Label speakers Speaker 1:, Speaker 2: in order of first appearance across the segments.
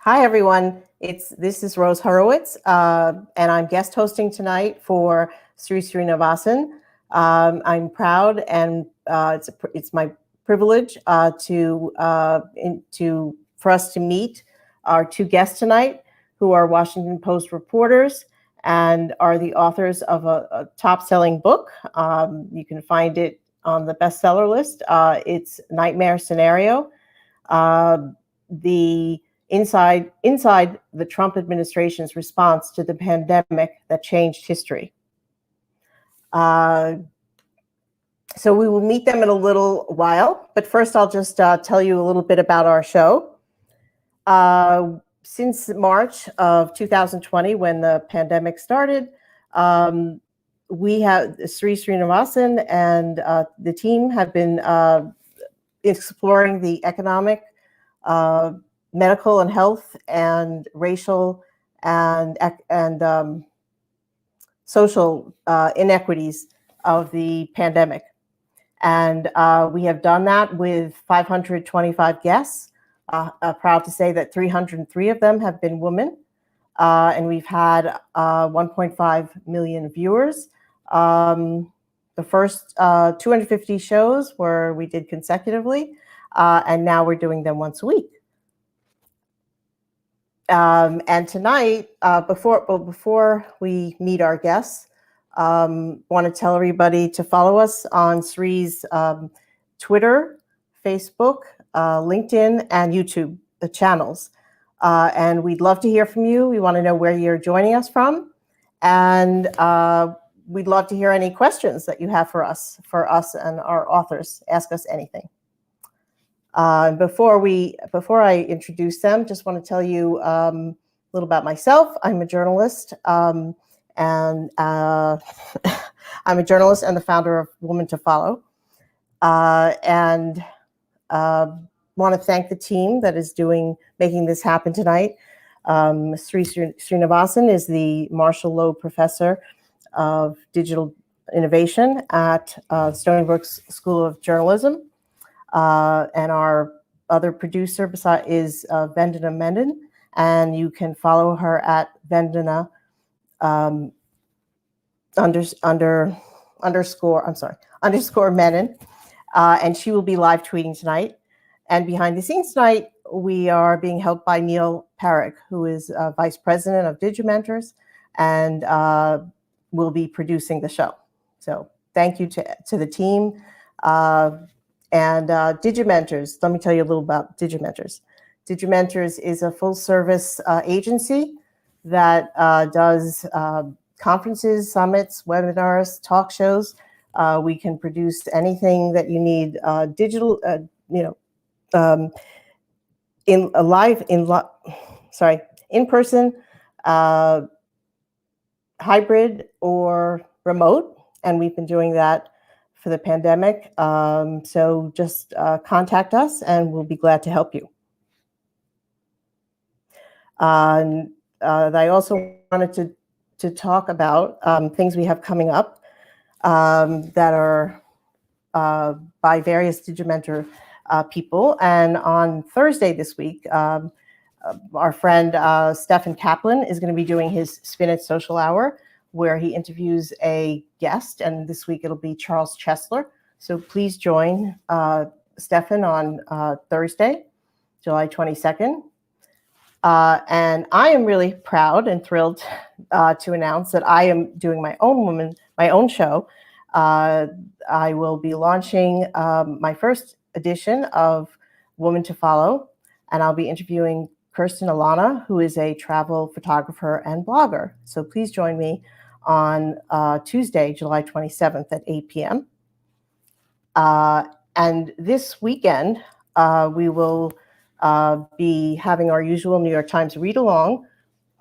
Speaker 1: Hi, everyone. This is Rose Horowitz, and I'm guest hosting tonight for Sree Sreenivasan. I'm proud, and it's my privilege for us to meet our two guests tonight, who are Washington Post reporters and are the authors of a top-selling book. You can find it on the bestseller list. It's Nightmare Scenario. The inside the Trump administration's response to the pandemic that changed history. So we will meet them in a little while, but first I'll just tell you a little bit about our show. Since March of 2020, when the pandemic started, we have Sree Sreenivasan and the team have been exploring the economic, medical and health and racial and social inequities of the pandemic. And we have done that with 525 guests. Proud to say that 303 of them have been women. And we've had 1.5 million viewers. The first 250 shows we did consecutively, and now we're doing them once a week. And tonight, before we meet our guests, want to tell everybody to follow us on Sree's Twitter, Facebook, LinkedIn, and YouTube channels. And we'd love to hear from you. We want to know where you're joining us from. And we'd love to hear any questions that you have for us and our authors. Ask us anything. Before I introduce them, just want to tell you a little about myself. I'm a journalist, and I'm a journalist and the founder of Woman to Follow. And want to thank the team that is making this happen tonight. Sree Sreenivasan is the Marshall Loeb Professor of Digital Innovation at Stony Brook School of Journalism. And our other producer is Vandana Menon, and you can follow her at Vandana underscore Menon, and she will be live tweeting tonight. And behind the scenes tonight, we are being helped by Neil Parrick, who is Vice President of Digimentors, and will be producing the show. So thank you to the team. And Digimentors, let me tell you a little about Digimentors. Digimentors is a full-service agency that does conferences, summits, webinars, talk shows. We can produce anything that you need digital, in person, hybrid or remote, and we've been doing that for the pandemic. So just contact us and we'll be glad to help you. I also wanted to talk about things we have coming up that are by various Digimentor people. And on Thursday this week, our friend Stefan Kaplan is going to be doing his Spin It Social Hour, where he interviews a guest, and this week it'll be Charles Chesler. So please join Stefan on Thursday, July 22nd. And I am really proud and thrilled to announce that I am doing my own show. I will be launching my first edition of Woman to Follow, and I'll be interviewing Kirsten Alana, who is a travel photographer and blogger. So please join me on Tuesday, July 27th at 8 p.m. And this weekend, we will be having our usual New York Times read-along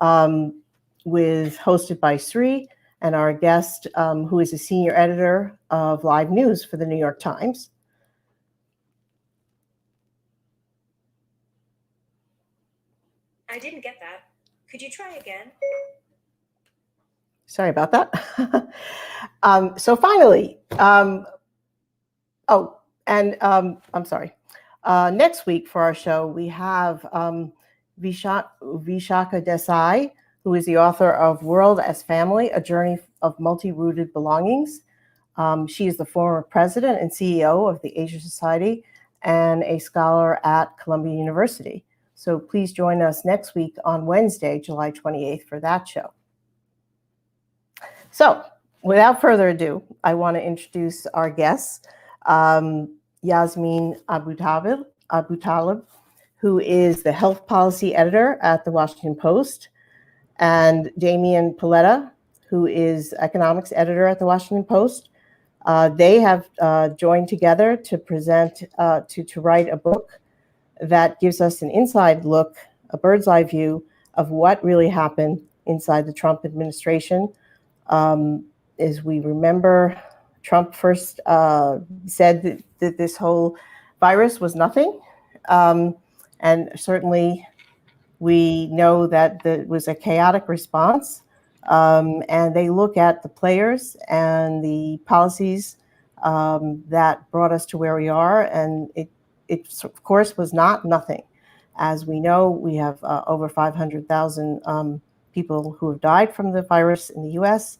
Speaker 1: hosted by Sree and our guest, who is a senior editor of live news for the New York Times.
Speaker 2: I didn't get that. Could you try again?
Speaker 1: Sorry about that. So finally, I'm sorry. Next week for our show, we have Vishaka Desai, who is the author of World as Family, A Journey of Multi-Rooted Belongings. She is the former president and CEO of the Asia Society and a scholar at Columbia University. So please join us next week on Wednesday, July 28th for that show. So without further ado, I want to introduce our guests, Yasmeen Abutaleb, who is the health policy editor at the Washington Post, and Damian Paletta, who is economics editor at the Washington Post. They have joined together to present, to write a book that gives us an inside look, a bird's eye view of what really happened inside the Trump administration. As we remember, Trump first said that this whole virus was nothing. And certainly we know that it was a chaotic response. And they look at the players and the policies that brought us to where we are. And it of course was not nothing. As we know, we have over 500,000 people who have died from the virus in the US,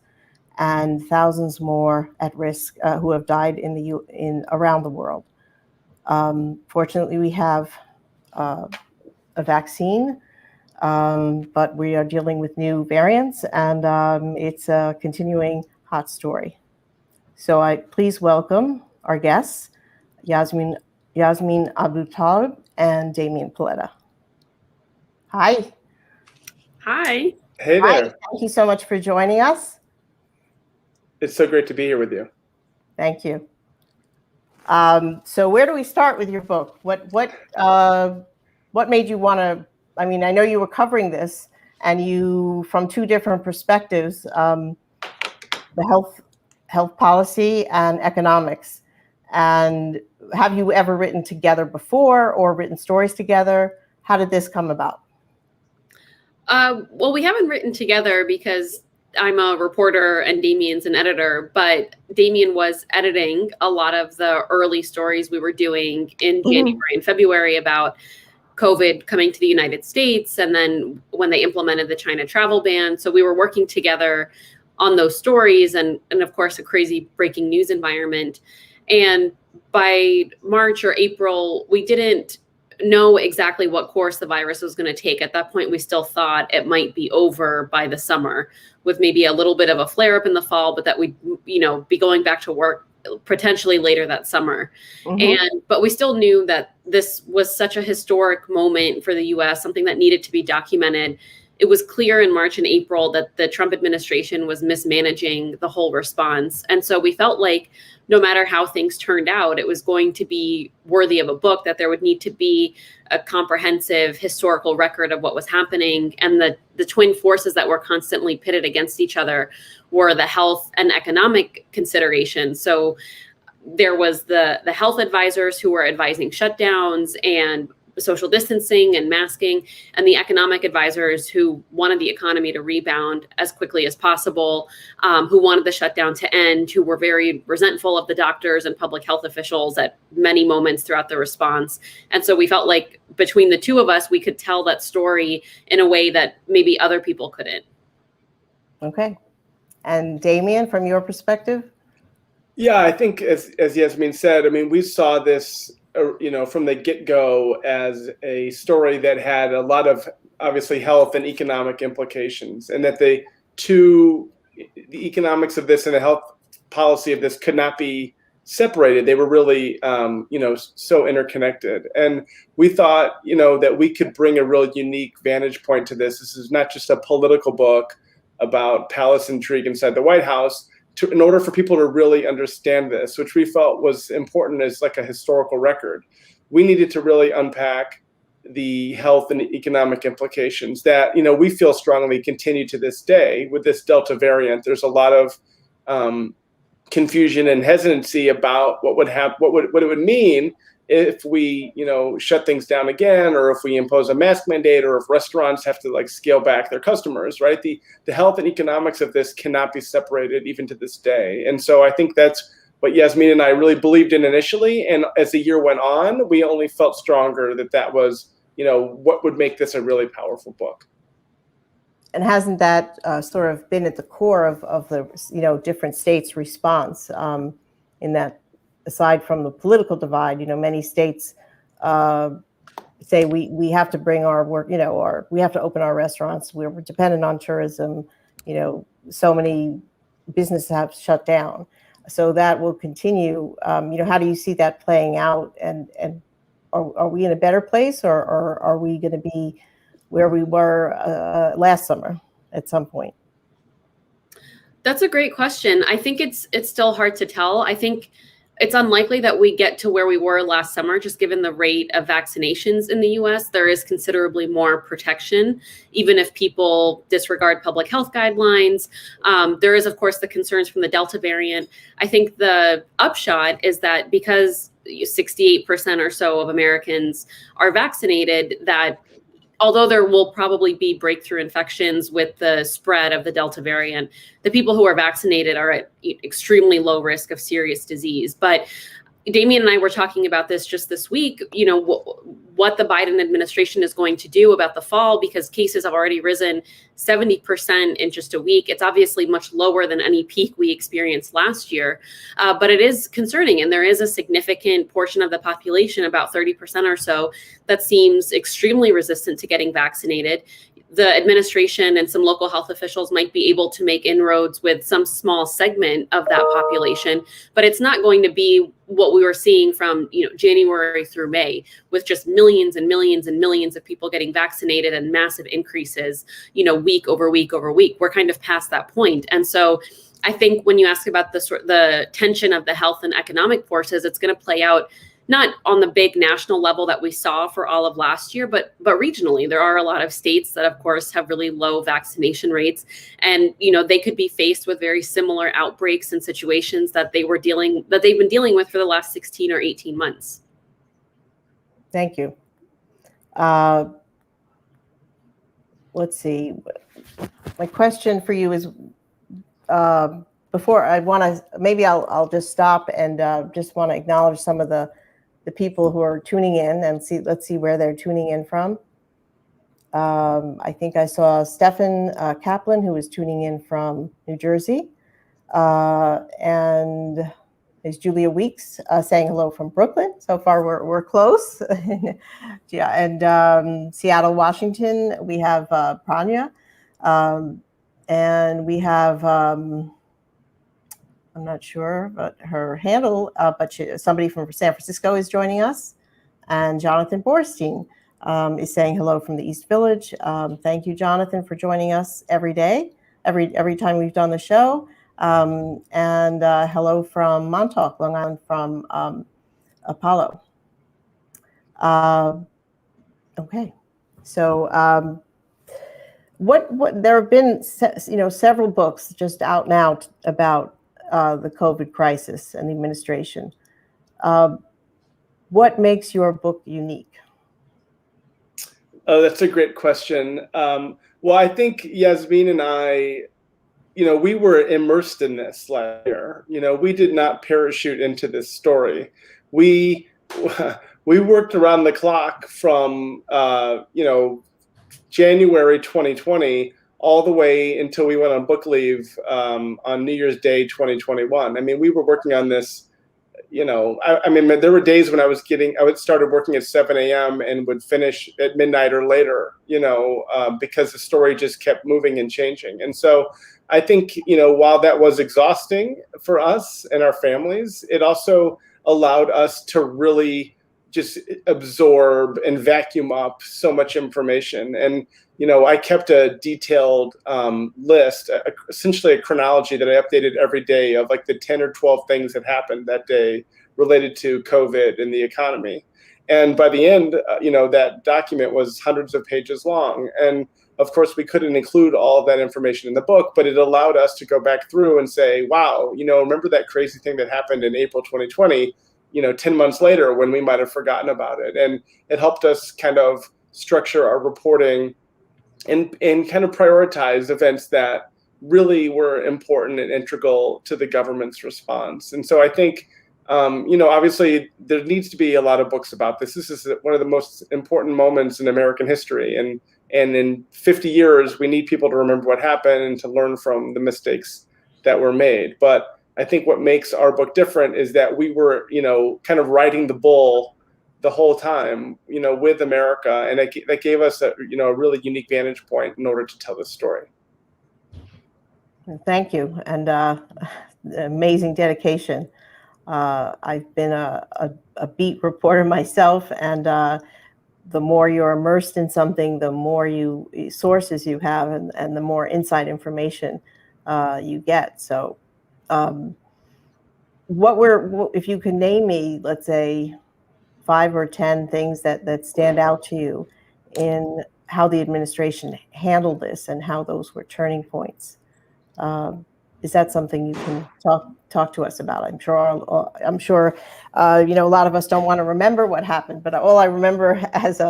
Speaker 1: and thousands more at risk who have died around the world. Fortunately, we have a vaccine, but we are dealing with new variants, and it's a continuing hot story. So I please welcome our guests, Yasmeen Abutaleb and Damian Paletta. Hi.
Speaker 3: Hi.
Speaker 4: Hey there.
Speaker 1: Hi. Thank you so much for joining us.
Speaker 4: It's so great to be here with you.
Speaker 1: Thank you. So where do we start with your book? What made you want to? I mean, I know you were covering this, and you, from two different perspectives, the health policy and economics. And have you ever written together before, or written stories together? How did this come about?
Speaker 3: Well, we haven't written together because I'm a reporter and Damian's an editor, but Damian was editing a lot of the early stories we were doing in January and February about COVID coming to the United States, and then when they implemented the China travel ban. So we were working together on those stories, and of course, a crazy breaking news environment. And by March or April, we didn't know exactly what course the virus was going to take. At that point, we still thought it might be over by the summer, with maybe a little bit of a flare up in the fall, but that we'd, be going back to work potentially later that summer. But we still knew that this was such a historic moment for the US, something that needed to be documented. It was clear in March and April that the Trump administration was mismanaging the whole response. And so we felt like no matter how things turned out, it was going to be worthy of a book, that there would need to be a comprehensive historical record of what was happening. And the twin forces that were constantly pitted against each other were the health and economic considerations. So there was the health advisors who were advising shutdowns and social distancing and masking, and the economic advisors who wanted the economy to rebound as quickly as possible, who wanted the shutdown to end, who were very resentful of the doctors and public health officials at many moments throughout the response. And so we felt like between the two of us, we could tell that story in a way that maybe other people couldn't.
Speaker 1: Okay. And Damian, from your perspective?
Speaker 4: Yeah, I think as Yasmeen said, I mean, we saw this from the get-go as a story that had a lot of obviously health and economic implications, and that the economics of this and the health policy of this could not be separated. They were really, so interconnected. And we thought, that we could bring a real unique vantage point to this. This is not just a political book about palace intrigue inside the White House. In order for people to really understand this, which we felt was important as like a historical record, we needed to really unpack the health and economic implications that, we feel strongly continue to this day with this Delta variant. There's a lot of confusion and hesitancy about what it would mean if we, shut things down again, or if we impose a mask mandate, or if restaurants have to scale back their customers, right? The health and economics of this cannot be separated even to this day. And so I think that's what Yasmeen and I really believed in initially. And as the year went on, we only felt stronger that was, what would make this a really powerful book.
Speaker 1: And hasn't that sort of been at the core of the different states' response in that, aside from the political divide, many states say we have to bring our work, or we have to open our restaurants. We're dependent on tourism. So many businesses have shut down. So that will continue. How do you see that playing out? And are we in a better place, or are we going to be where we were last summer at some point?
Speaker 3: That's a great question. I think it's still hard to tell. I think it's unlikely that we get to where we were last summer, just given the rate of vaccinations in the US. There is considerably more protection, even if people disregard public health guidelines. There is, of course, the concerns from the Delta variant. I think the upshot is that because 68% or so of Americans are vaccinated, that although there will probably be breakthrough infections with the spread of the Delta variant, the people who are vaccinated are at extremely low risk of serious disease. But Damian and I were talking about this just this week, what the Biden administration is going to do about the fall, because cases have already risen 70% in just a week. It's obviously much lower than any peak we experienced last year, but it is concerning. And there is a significant portion of the population, about 30% or so, that seems extremely resistant to getting vaccinated. The administration and some local health officials might be able to make inroads with some small segment of that population, but it's not going to be what we were seeing from January through May, with just millions and millions and millions of people getting vaccinated and massive increases, week over week over week. We're kind of past that point. And so I think when you ask about the tension of the health and economic forces, it's going to play out not on the big national level that we saw for all of last year, but regionally. There are a lot of states that, of course, have really low vaccination rates. And, they could be faced with very similar outbreaks and situations that they've been dealing with for the last 16 or 18 months.
Speaker 1: Thank you. Let's see. My question for you is, before I'll just stop and just want to acknowledge some of the people who are tuning in and let's see where they're tuning in from. I think I saw Stefan Kaplan, who was tuning in from New Jersey. And there's Julia Weeks saying hello from Brooklyn. So far, we're close. Yeah, and Seattle, Washington, we have Pranya. And we have... I'm not sure, but her handle, but somebody from San Francisco is joining us. And Jonathan Borstein is saying hello from the East Village. Thank you, Jonathan, for joining us every day, every time we've done the show. And hello from Montauk, Long Island, from Apollo. Okay, so what there have been several books just out now about the COVID crisis and the administration. What makes your book unique?
Speaker 4: Oh, that's a great question. Well, I think Yasmeen and I, we were immersed in this last year. We did not parachute into this story. We worked around the clock from, January 2020 all the way until we went on book leave on New Year's Day 2021. I mean, we were working on this, there were days when I started working at 7 a.m. and would finish at midnight or later, because the story just kept moving and changing. And so I think, while that was exhausting for us and our families, it also allowed us to really just absorb and vacuum up so much information. And I kept a detailed list, essentially a chronology that I updated every day of like the 10 or 12 things that happened that day related to COVID and the economy. And by the end, that document was hundreds of pages long. And of course, we couldn't include all of that information in the book, but it allowed us to go back through and say, wow, remember that crazy thing that happened in April 2020, 10 months later when we might have forgotten about it. And it helped us kind of structure our reporting and kind of prioritize events that really were important and integral to the government's response. And so I think, Obviously there needs to be a lot of books about this. This is one of the most important moments in American history. And in 50 years, we need people to remember what happened and to learn from the mistakes that were made. But I think what makes our book different is that we were, kind of riding the bull the whole time, with America. And that gave us a really unique vantage point in order to tell this story.
Speaker 1: Thank you. And amazing dedication. I've been a beat reporter myself, and the more you're immersed in something, the more sources you have, and the more inside information you get. So if you can name me, let's say 5 or 10 things that stand out to you in how the administration handled this and how those were turning points. Is that something you can talk to us about? I'm sure, a lot of us don't want to remember what happened, but all I remember as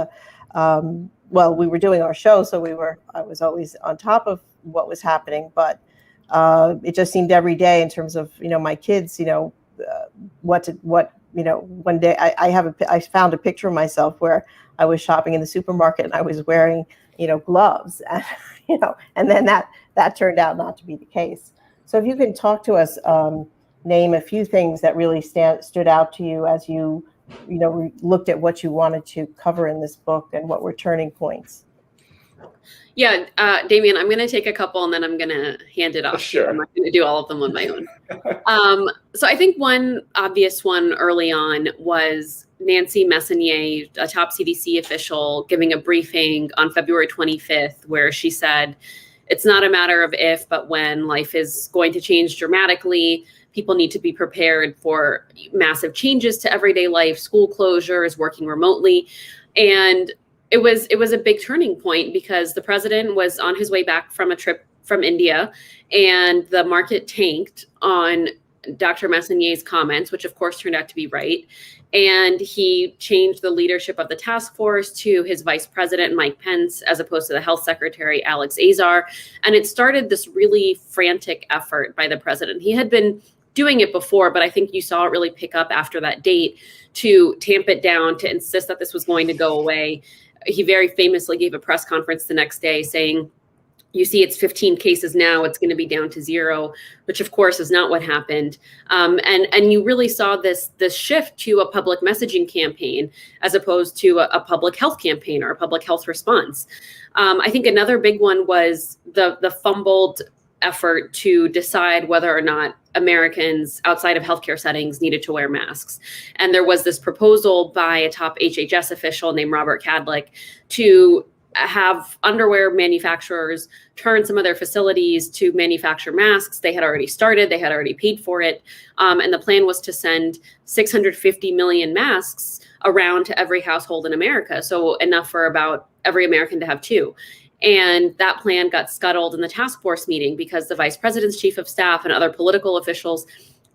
Speaker 1: we were doing our show, so I was always on top of what was happening, but it just seemed every day in terms of, my kids, one day I found a picture of myself where I was shopping in the supermarket and I was wearing, gloves, and, and then that turned out not to be the case. So if you can talk to us, name a few things that really stood out to you as you looked at what you wanted to cover in this book and what were turning points.
Speaker 3: Yeah, Damian, I'm going to take a couple and then I'm going to hand it off.
Speaker 4: Sure.
Speaker 3: I'm not going to do all of them on my own. So I think one obvious one early on was Nancy Messonnier, a top CDC official, giving a briefing on February 25th, where she said, it's not a matter of if, but when. Life is going to change dramatically. People need to be prepared for massive changes to everyday life, school closures, working remotely. And it was a big turning point because the president was on his way back from a trip from India, and the market tanked on Dr. Messonnier's comments, which of course turned out to be right. And he changed the leadership of the task force to his vice president, Mike Pence, as opposed to the health secretary, Alex Azar. And it started this really frantic effort by the president. He had been doing it before, but I think you saw it really pick up after that date to tamp it down, to insist that this was going to go away. He very famously gave a press conference the next day saying, you see, it's 15 cases now, it's going to be down to 0, which of course is not what happened. And you really saw this shift to a public messaging campaign as opposed to a public health campaign or a public health response. I think another big one was the fumbled effort to decide whether or not Americans outside of healthcare settings needed to wear masks. And there was this proposal by a top HHS official named Robert Kadlec to have underwear manufacturers turn some of their facilities to manufacture masks. They had already started, they had already paid for it. And the plan was to send 650 million masks around to every household in America. So enough for about every American to have 2. And that plan got scuttled in the task force meeting because the vice president's chief of staff and other political officials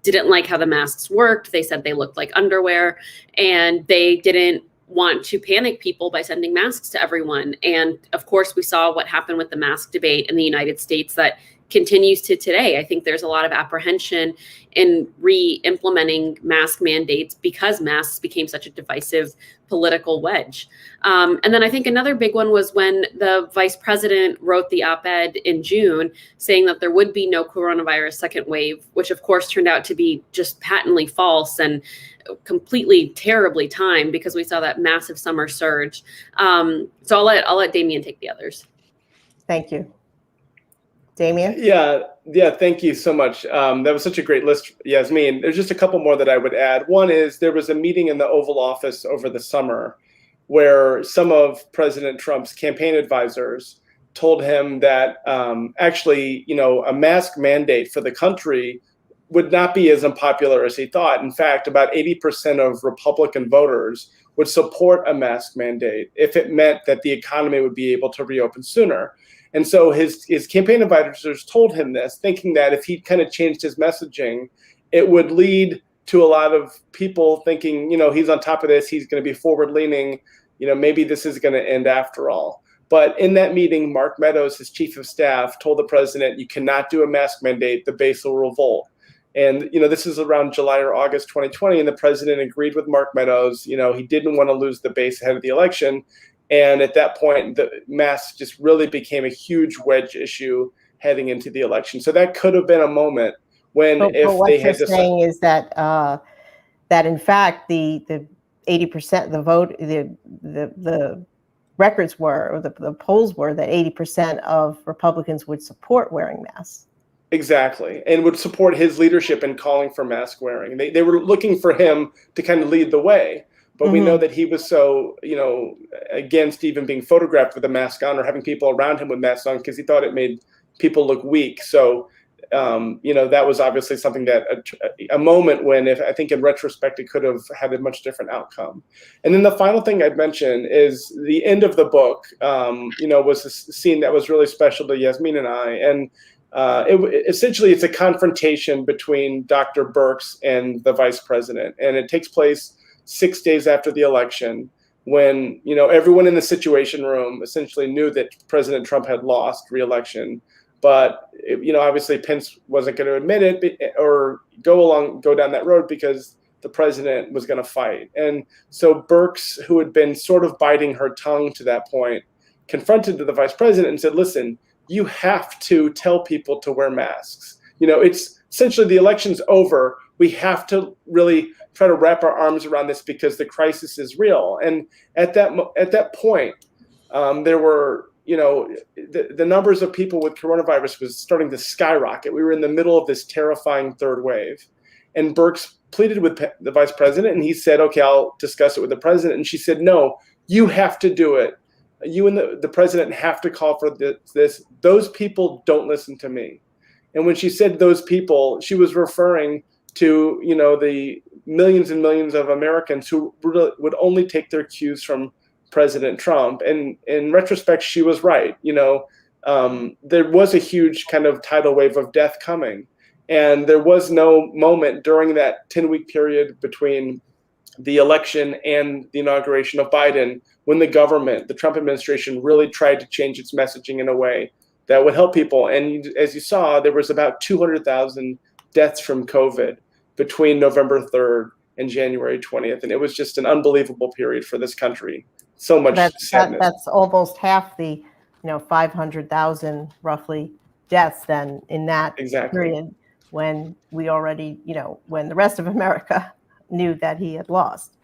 Speaker 3: didn't like how the masks worked. They said they looked like underwear, and they didn't want to panic people by sending masks to everyone. And of course, we saw what happened with the mask debate in the United States that continues to today. I think there's a lot of apprehension in re-implementing mask mandates because masks became such a divisive political wedge. And then I think another big one was when the vice president wrote the op-ed in June saying that there would be no coronavirus second wave, which of course turned out to be just patently false and completely terribly timed because we saw that massive summer surge. So I'll let Damian take the others.
Speaker 1: Thank you. Damian?
Speaker 4: Yeah, thank you so much. That was such a great list, Yasmeen. There's just a couple more that I would add. One is there was a meeting in the Oval Office over the summer where some of President Trump's campaign advisors told him that actually, a mask mandate for the country would not be as unpopular as he thought. In fact, about 80% of Republican voters would support a mask mandate if it meant that the economy would be able to reopen sooner. And so his campaign advisors told him this, thinking that if he kind of changed his messaging, it would lead to a lot of people thinking, he's on top of this, he's going to be forward leaning, maybe this is going to end after all. But in that meeting, Mark Meadows, his chief of staff, told the president, you cannot do a mask mandate, the base will revolt. And, this is around July or August 2020, and the president agreed with Mark Meadows. He didn't want to lose the base ahead of the election. And at that point, the masks just really became a huge wedge issue heading into the election. So that could have been a moment when
Speaker 1: But
Speaker 4: if
Speaker 1: what
Speaker 4: they
Speaker 1: you're
Speaker 4: had decided.
Speaker 1: saying is that that in fact the 80% the vote the records were, or the polls were, that 80% of Republicans would support wearing masks.
Speaker 4: Exactly, and would support his leadership in calling for mask wearing. They were looking for him to kind of lead the way. But we know that he was so, against even being photographed with a mask on or having people around him with masks on, because he thought it made people look weak. So, that was obviously something that a moment when, if I think in retrospect, it could have had a much different outcome. And then the final thing I'd mention is the end of the book, was a scene that was really special to Yasmeen and I. And essentially, it's a confrontation between Dr. Birx and the vice president. And it takes place 6 days after the election, when everyone in the Situation Room essentially knew that President Trump had lost re-election, but obviously Pence wasn't going to admit it or go down that road because the president was going to fight. And so Birx, who had been sort of biting her tongue to that point, confronted the vice president and said, "Listen, you have to tell people to wear masks. It's essentially the election's over. We have to really try to wrap our arms around this because the crisis is real." And at that point, there were, the numbers of people with coronavirus was starting to skyrocket. We were in the middle of this terrifying third wave. And Birx pleaded with the vice president, and he said, "Okay, I'll discuss it with the president." And she said, "No, you have to do it. You and the president have to call for this. Those people don't listen to me." And when she said those people, she was referring to, the millions and millions of Americans who would only take their cues from President Trump. And in retrospect, she was right. There was a huge kind of tidal wave of death coming. And there was no moment during that 10-week period between the election and the inauguration of Biden when the Trump administration, really tried to change its messaging in a way that would help people. And as you saw, there was about 200,000 deaths from COVID between November 3rd and January 20th. And it was just an unbelievable period for this country. So much sadness.
Speaker 1: That's almost half the, 500,000 roughly deaths then in that period, when we already, when the rest of America knew that he had lost,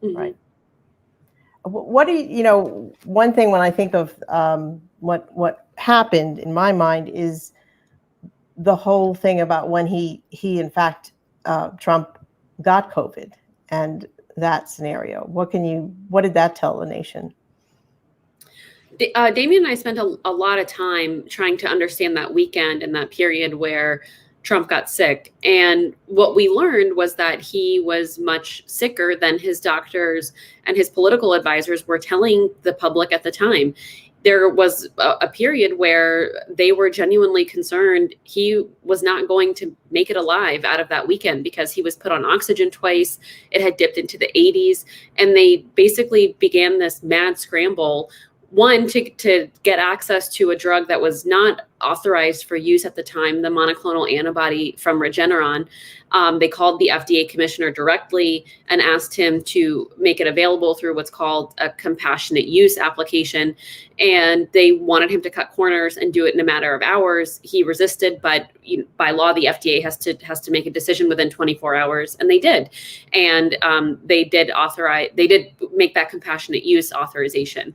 Speaker 1: right? What do you, one thing when I think of what happened in my mind is the whole thing about when he in fact, Trump got COVID and that scenario. What did that tell the nation?
Speaker 3: Damian and I spent a lot of time trying to understand that weekend and that period where Trump got sick. And what we learned was that he was much sicker than his doctors and his political advisors were telling the public at the time. There was a period where they were genuinely concerned he was not going to make it alive out of that weekend because he was put on oxygen twice. It had dipped into the 80s. And they basically began this mad scramble, one, to get access to a drug that was not authorized for use at the time, the monoclonal antibody from Regeneron. They called the FDA commissioner directly and asked him to make it available through what's called a compassionate use application. And they wanted him to cut corners and do it in a matter of hours. He resisted, but by law, the FDA has to make a decision within 24 hours, and they did. And they did make that compassionate use authorization.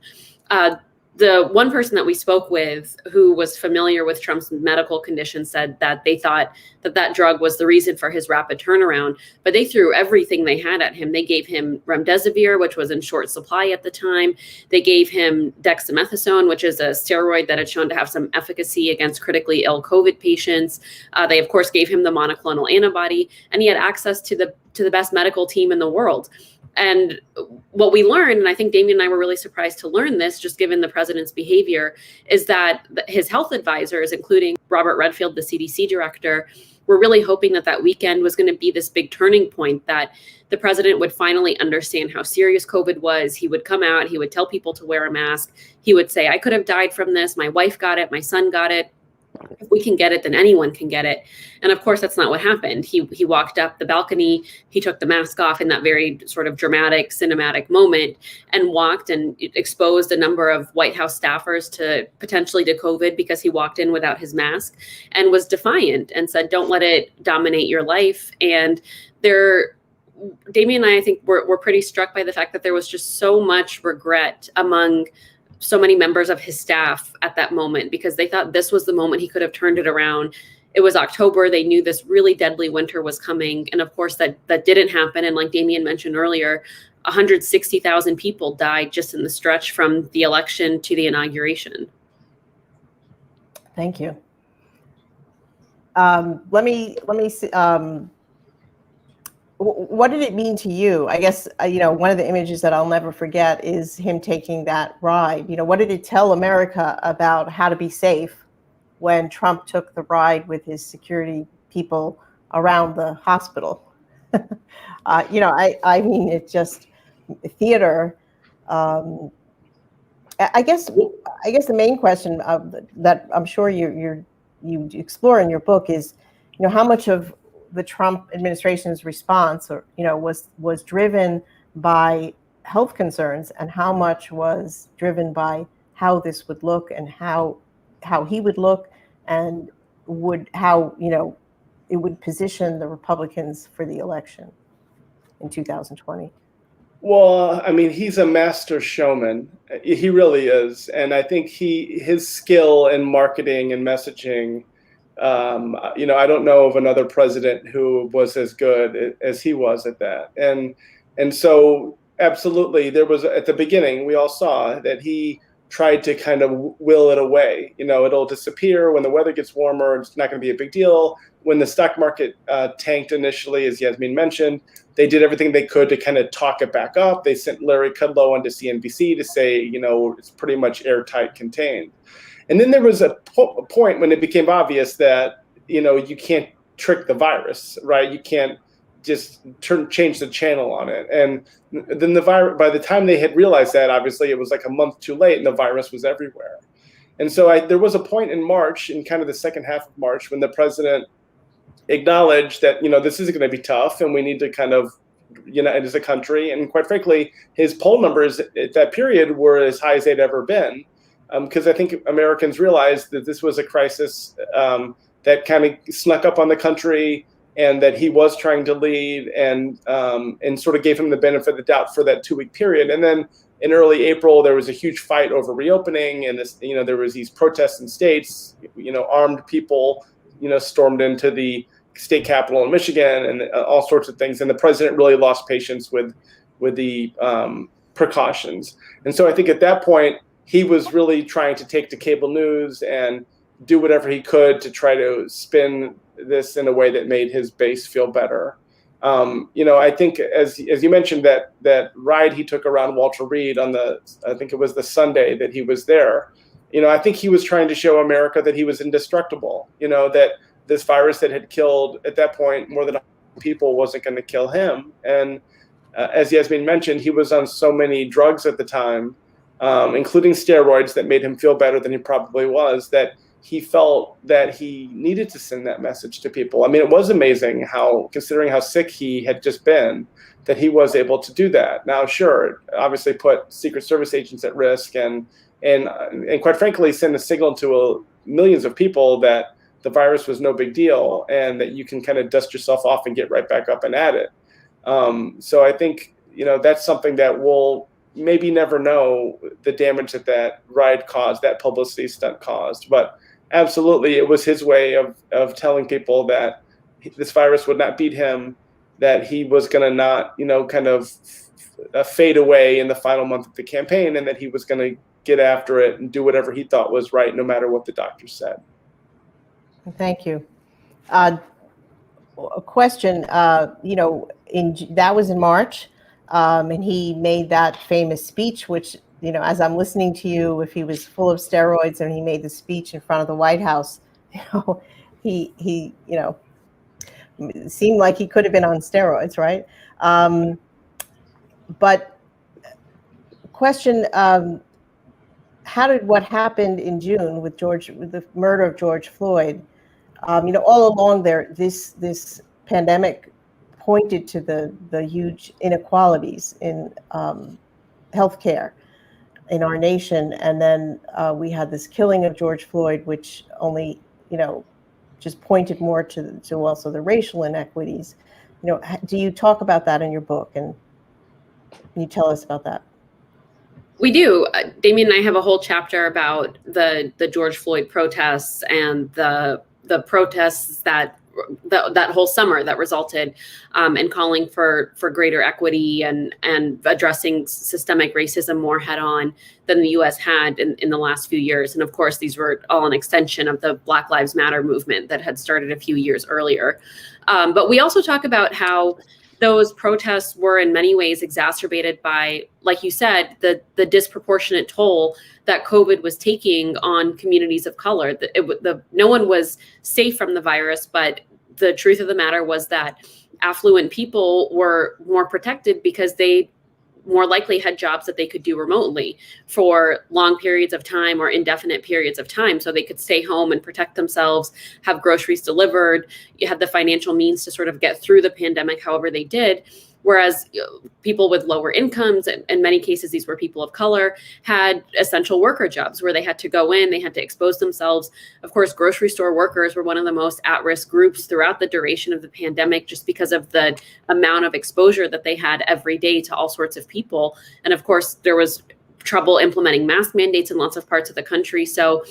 Speaker 3: The one person that we spoke with who was familiar with Trump's medical condition said that they thought that drug was the reason for his rapid turnaround, but they threw everything they had at him. They gave him remdesivir, which was in short supply at the time. They gave him dexamethasone, which is a steroid that had shown to have some efficacy against critically ill COVID patients. They, of course, gave him the monoclonal antibody, and he had access to the best medical team in the world. And what we learned, and I think Damian and I were really surprised to learn this, just given the president's behavior, is that his health advisors, including Robert Redfield, the CDC director, were really hoping that weekend was going to be this big turning point, that the president would finally understand how serious COVID was. He would come out, he would tell people to wear a mask. He would say, "I could have died from this. My wife got it. My son got it." if we can get it, then anyone can get it. And of course, that's not what happened. He walked up the balcony, he took the mask off in that very sort of dramatic, cinematic moment, and walked and exposed a number of White House staffers to potentially to COVID because he walked in without his mask, and was defiant and said, don't let it dominate your life. And Damian and I think were pretty struck by the fact that there was just so much regret among so many members of his staff at that moment, because they thought this was the moment he could have turned it around. It was October. They knew this really deadly winter was coming. And of course that didn't happen. And like Damian mentioned earlier, 160,000 people died just in the stretch from the election to the inauguration.
Speaker 1: Thank you. Let me see. What did it mean to you? I guess, one of the images that I'll never forget is him taking that ride. What did it tell America about how to be safe when Trump took the ride with his security people around the hospital? I mean, it's just theater. I guess the main question that I'm sure you explore in your book is, how much of the Trump administration's response, was driven by health concerns, and how much was driven by how this would look and how he would look, and how it would position the Republicans for the election in 2020.
Speaker 4: Well, I mean, he's a master showman. He really is, and I think his skill in marketing and messaging. I don't know of another president who was as good as he was at that. And so absolutely, there was, at the beginning, we all saw that he tried to kind of will it away. It'll disappear when the weather gets warmer. It's not going to be a big deal. When the stock market tanked initially, as Yasmeen mentioned, they did everything they could to kind of talk it back up. They sent Larry Kudlow onto CNBC to say, it's pretty much airtight, contained. And then there was a point when it became obvious that, you can't trick the virus, right? You can't just change the channel on it. And then the virus, by the time they had realized that, obviously it was like a month too late and the virus was everywhere. And so there was a point in March, in kind of the second half of March, when the president acknowledged that, this is going to be tough and we need to kind of unite as a country. And quite frankly, his poll numbers at that period were as high as they'd ever been. Because I think Americans realized that this was a crisis that kind of snuck up on the country, and that he was trying to lead, and sort of gave him the benefit of the doubt for that 2-week period. And then in early April, there was a huge fight over reopening, and there was these protests in states. Armed people, stormed into the state capitol in Michigan, and all sorts of things. And the president really lost patience with the precautions. And so I think at that point, he was really trying to take to cable news and do whatever he could to try to spin this in a way that made his base feel better. I think as you mentioned, that ride he took around Walter Reed on I think it was the Sunday that he was there. I think he was trying to show America that he was indestructible. That this virus that had killed at that point more than 100 people wasn't going to kill him. And as Yasmeen mentioned, he was on so many drugs at the time, including steroids, that made him feel better than he probably was, that he felt that he needed to send that message to people. I mean, it was amazing considering how sick he had just been, that he was able to do that. Now, sure, obviously put Secret Service agents at risk and quite frankly, send a signal to millions of people that the virus was no big deal and that you can kind of dust yourself off and get right back up and at it. So I think, that's something that we'll maybe never know the damage that ride caused, that publicity stunt caused. But absolutely, it was his way of telling people that this virus would not beat him, that he was going to not, kind of fade away in the final month of the campaign, and that he was going to get after it and do whatever he thought was right, no matter what the doctor said.
Speaker 1: Thank you. A question, that was in March, and he made that famous speech, which, as I'm listening to you, if he was full of steroids and he made the speech in front of the White House, he seemed like he could have been on steroids, right? But question, how did what happened in June with the murder of George Floyd, all along there, this pandemic pointed to the huge inequalities in healthcare in our nation, and then we had this killing of George Floyd, which only just pointed more to also the racial inequities. Do you talk about that in your book, and can you tell us about that?
Speaker 3: We do. Damian and I have a whole chapter about the George Floyd protests and the protests that whole summer that resulted in calling for greater equity and addressing systemic racism more head on than the U.S. had in the last few years. And of course, these were all an extension of the Black Lives Matter movement that had started a few years earlier. But we also talk about how those protests were in many ways exacerbated by, like you said, the disproportionate toll that COVID was taking on communities of color. No one was safe from the virus, but the truth of the matter was that affluent people were more protected because they more likely had jobs that they could do remotely for long periods of time or indefinite periods of time. So they could stay home and protect themselves, have groceries delivered. You had the financial means to sort of get through the pandemic however they did. Whereas people with lower incomes, and in many cases, these were people of color, had essential worker jobs where they had to go in, they had to expose themselves. Of course, grocery store workers were one of the most at-risk groups throughout the duration of the pandemic, just because of the amount of exposure that they had every day to all sorts of people. And of course, there was trouble implementing mask mandates in lots of parts of the country. So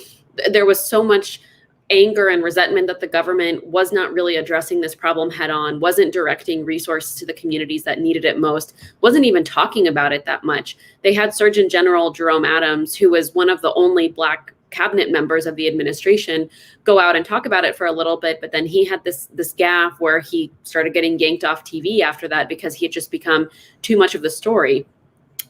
Speaker 3: there was so much anger and resentment that the government was not really addressing this problem head on, wasn't directing resources to the communities that needed it most, wasn't even talking about it that much. They had Surgeon General Jerome Adams, who was one of the only Black cabinet members of the administration, go out and talk about it for a little bit, but then he had this gaffe where he started getting yanked off TV after that because he had just become too much of the story.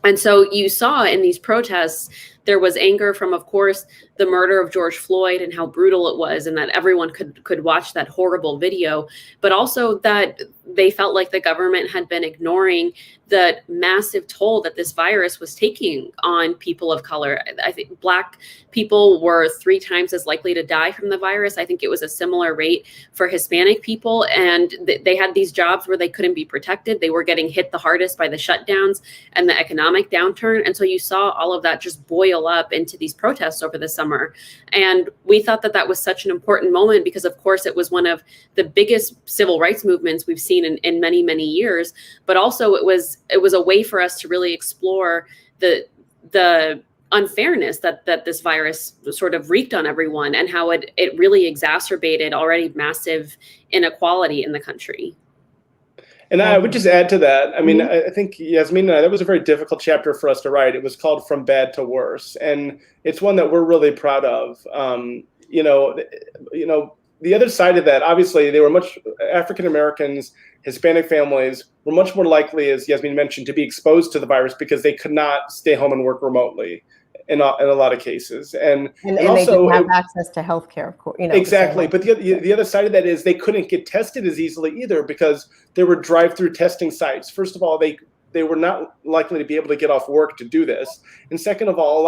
Speaker 3: And so you saw in these protests, there was anger from, of course, the murder of George Floyd and how brutal it was, and that everyone could watch that horrible video, but also that they felt like the government had been ignoring the massive toll that this virus was taking on people of color. I think Black people were 3 times as likely to die from the virus. I think it was a similar rate for Hispanic people, and they had these jobs where they couldn't be protected. They were getting hit the hardest by the shutdowns and the economic downturn. And so you saw all of that just boil up into these protests over the summer. And we thought that was such an important moment because, of course, it was one of the biggest civil rights movements we've seen in many, many years. But also it was a way for us to really explore the unfairness that this virus sort of wreaked on everyone, and how it really exacerbated already massive inequality in the country.
Speaker 4: And I would just add to that. I mean, I think Yasmeen and I, that was a very difficult chapter for us to write. It was called From Bad to Worse, and it's one that we're really proud of. The other side of that, obviously, they were African Americans, Hispanic families were much more likely, as Yasmeen mentioned, to be exposed to the virus because they could not stay home and work remotely in a lot of cases. And also,
Speaker 1: they didn't have access to healthcare, of course.
Speaker 4: Exactly. But the other side of that is they couldn't get tested as easily either because there were drive-through testing sites. First of all, they were not likely to be able to get off work to do this. And second of all, a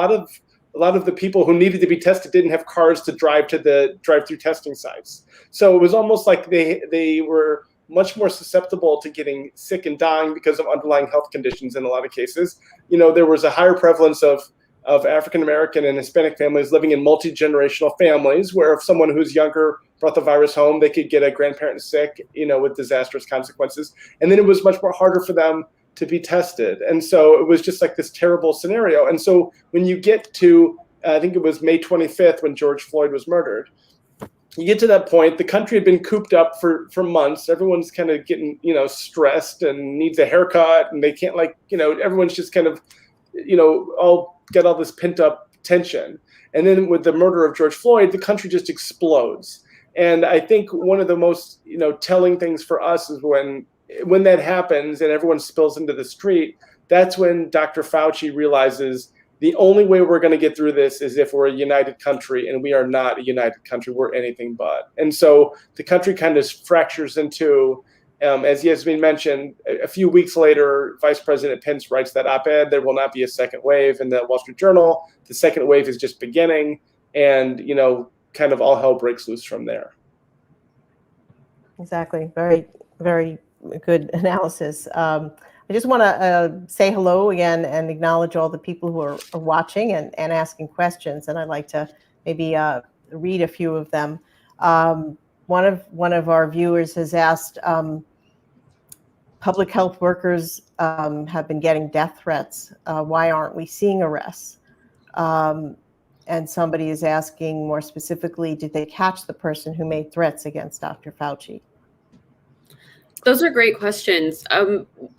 Speaker 4: lot of the people who needed to be tested didn't have cars to drive to the drive-through testing sites. So it was almost like they were much more susceptible to getting sick and dying because of underlying health conditions in a lot of cases. There was a higher prevalence of African American and Hispanic families living in multi-generational families, where if someone who's younger brought the virus home, they could get a grandparent sick, with disastrous consequences. And then it was much more harder for them to be tested. And so it was just like this terrible scenario. And so when you get to, I think it was May 25th when George Floyd was murdered, you get to that point, the country had been cooped up for months. Everyone's kind of getting, stressed and needs a haircut, and they can't everyone's just kind of, all get all this pent up tension. And then with the murder of George Floyd, the country just explodes. And I think one of the most, telling things for us is when that happens and everyone spills into the street, that's when Dr. Fauci realizes the only way we're going to get through this is if we're a united country, and we are not a united country. We're anything but. And so the country kind of fractures in two, As Yasmeen mentioned, a few weeks later, Vice President Pence writes that op-ed, there will not be a second wave in the Wall Street Journal. The second wave is just beginning, and, kind of all hell breaks loose from there.
Speaker 1: Exactly. Very, very good analysis. I just want to say hello again and acknowledge all the people who are watching and asking questions. And I'd like to maybe read a few of them. One of our viewers has asked, public health workers have been getting death threats. Why aren't we seeing arrests? And somebody is asking more specifically, did they catch the person who made threats against Dr. Fauci?
Speaker 3: Those are great questions.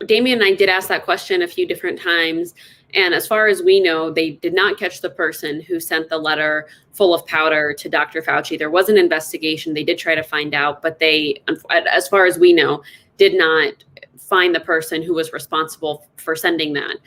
Speaker 3: Damian and I did ask that question a few different times. And as far as we know, they did not catch the person who sent the letter full of powder to Dr. Fauci. There was an investigation. They did try to find out, but they, as far as we know, did not find the person who was responsible for sending that,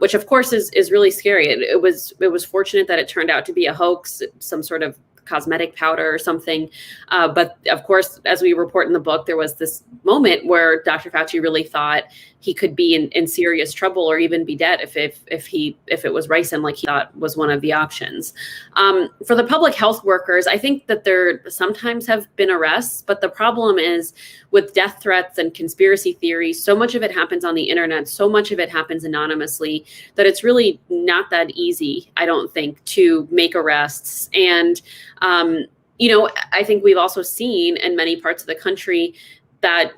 Speaker 3: which of course is really scary. It was fortunate that it turned out to be a hoax, some sort of cosmetic powder or something. But of course, as we report in the book, there was this moment where Dr. Fauci really thought he could be in serious trouble or even be dead if it was ricin, like he thought was one of the options. For the public health workers, I think that there sometimes have been arrests, but the problem is with death threats and conspiracy theories, so much of it happens on the internet, so much of it happens anonymously, that it's really not that easy, I don't think, to make arrests. And I think we've also seen in many parts of the country that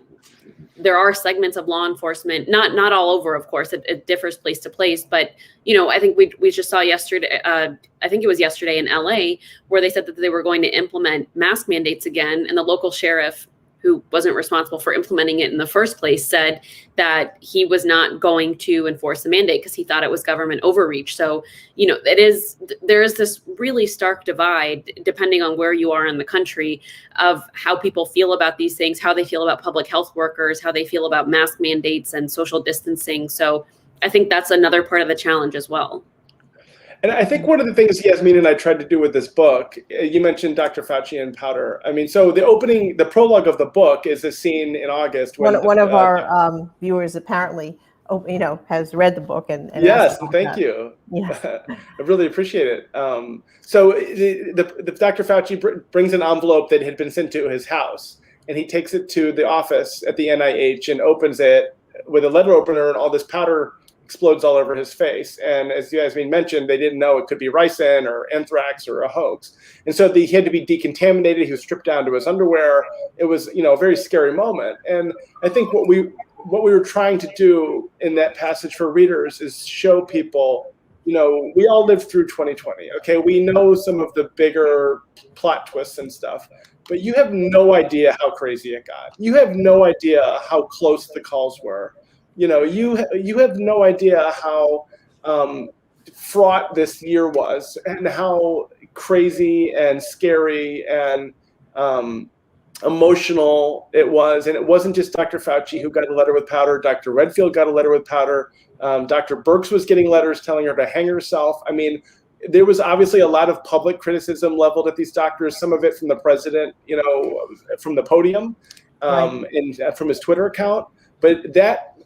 Speaker 3: there are segments of law enforcement, not all over, of course, it differs place to place, but, I think we just saw yesterday, I think it was yesterday in LA, where they said that they were going to implement mask mandates again, and the local sheriff, who wasn't responsible for implementing it in the first place, said that he was not going to enforce the mandate because he thought it was government overreach. So, there is this really stark divide, depending on where you are in the country, of how people feel about these things, how they feel about public health workers, how they feel about mask mandates and social distancing. So I think that's another part of the challenge as well.
Speaker 4: And I think one of the things Yasmeen and I tried to do with this book, you mentioned Dr. Fauci and powder. I mean, so the prologue of the book is a scene in August. When
Speaker 1: one of our viewers apparently, has read the book and
Speaker 4: yes, and thank you.
Speaker 1: Yes.
Speaker 4: I really appreciate it. So the Dr. Fauci brings an envelope that had been sent to his house, and he takes it to the office at the NIH and opens it with a letter opener, and all this powder explodes all over his face. And as Yasmeen mentioned, they didn't know it could be ricin or anthrax or a hoax. And so he had to be decontaminated. He was stripped down to his underwear. It was, a very scary moment. And I think what we were trying to do in that passage for readers is show people, we all lived through 2020. Okay, we know some of the bigger plot twists and stuff, but you have no idea how crazy it got. You have no idea how close the calls were. You have no idea how fraught this year was and how crazy and scary and emotional it was. And it wasn't just Dr. Fauci who got a letter with powder. Dr. Redfield got a letter with powder. Dr. Birx was getting letters telling her to hang herself. I mean, there was obviously a lot of public criticism leveled at these doctors, some of it from the president, from the podium and from his Twitter account. But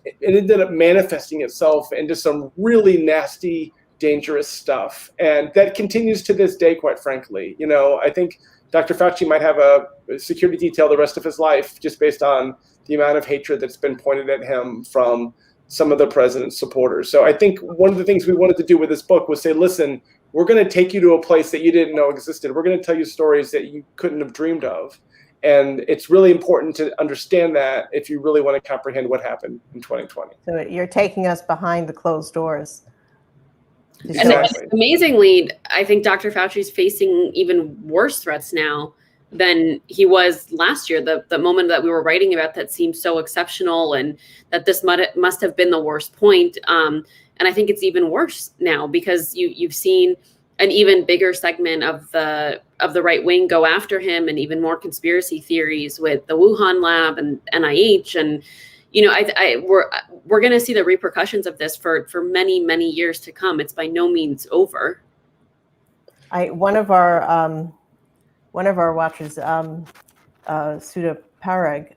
Speaker 4: it ended up manifesting itself into some really nasty, dangerous stuff. And that continues to this day, quite frankly. I think Dr. Fauci might have a security detail the rest of his life just based on the amount of hatred that's been pointed at him from some of the president's supporters. So I think one of the things we wanted to do with this book was say, listen, we're going to take you to a place that you didn't know existed. We're going to tell you stories that you couldn't have dreamed of. And it's really important to understand that if you really want to comprehend what happened in 2020.
Speaker 1: So you're taking us behind the closed doors.
Speaker 3: Exactly. And amazingly, I think Dr. Fauci is facing even worse threats now than he was last year. The moment that we were writing about that seemed so exceptional, and that this must have been the worst point. And I think it's even worse now because you've seen an even bigger segment of the right wing go after him, and even more conspiracy theories with the Wuhan lab and NIH. And, we're going to see the repercussions of this for many, many years to come. It's by no means over. One
Speaker 1: of our watchers, Suda Parag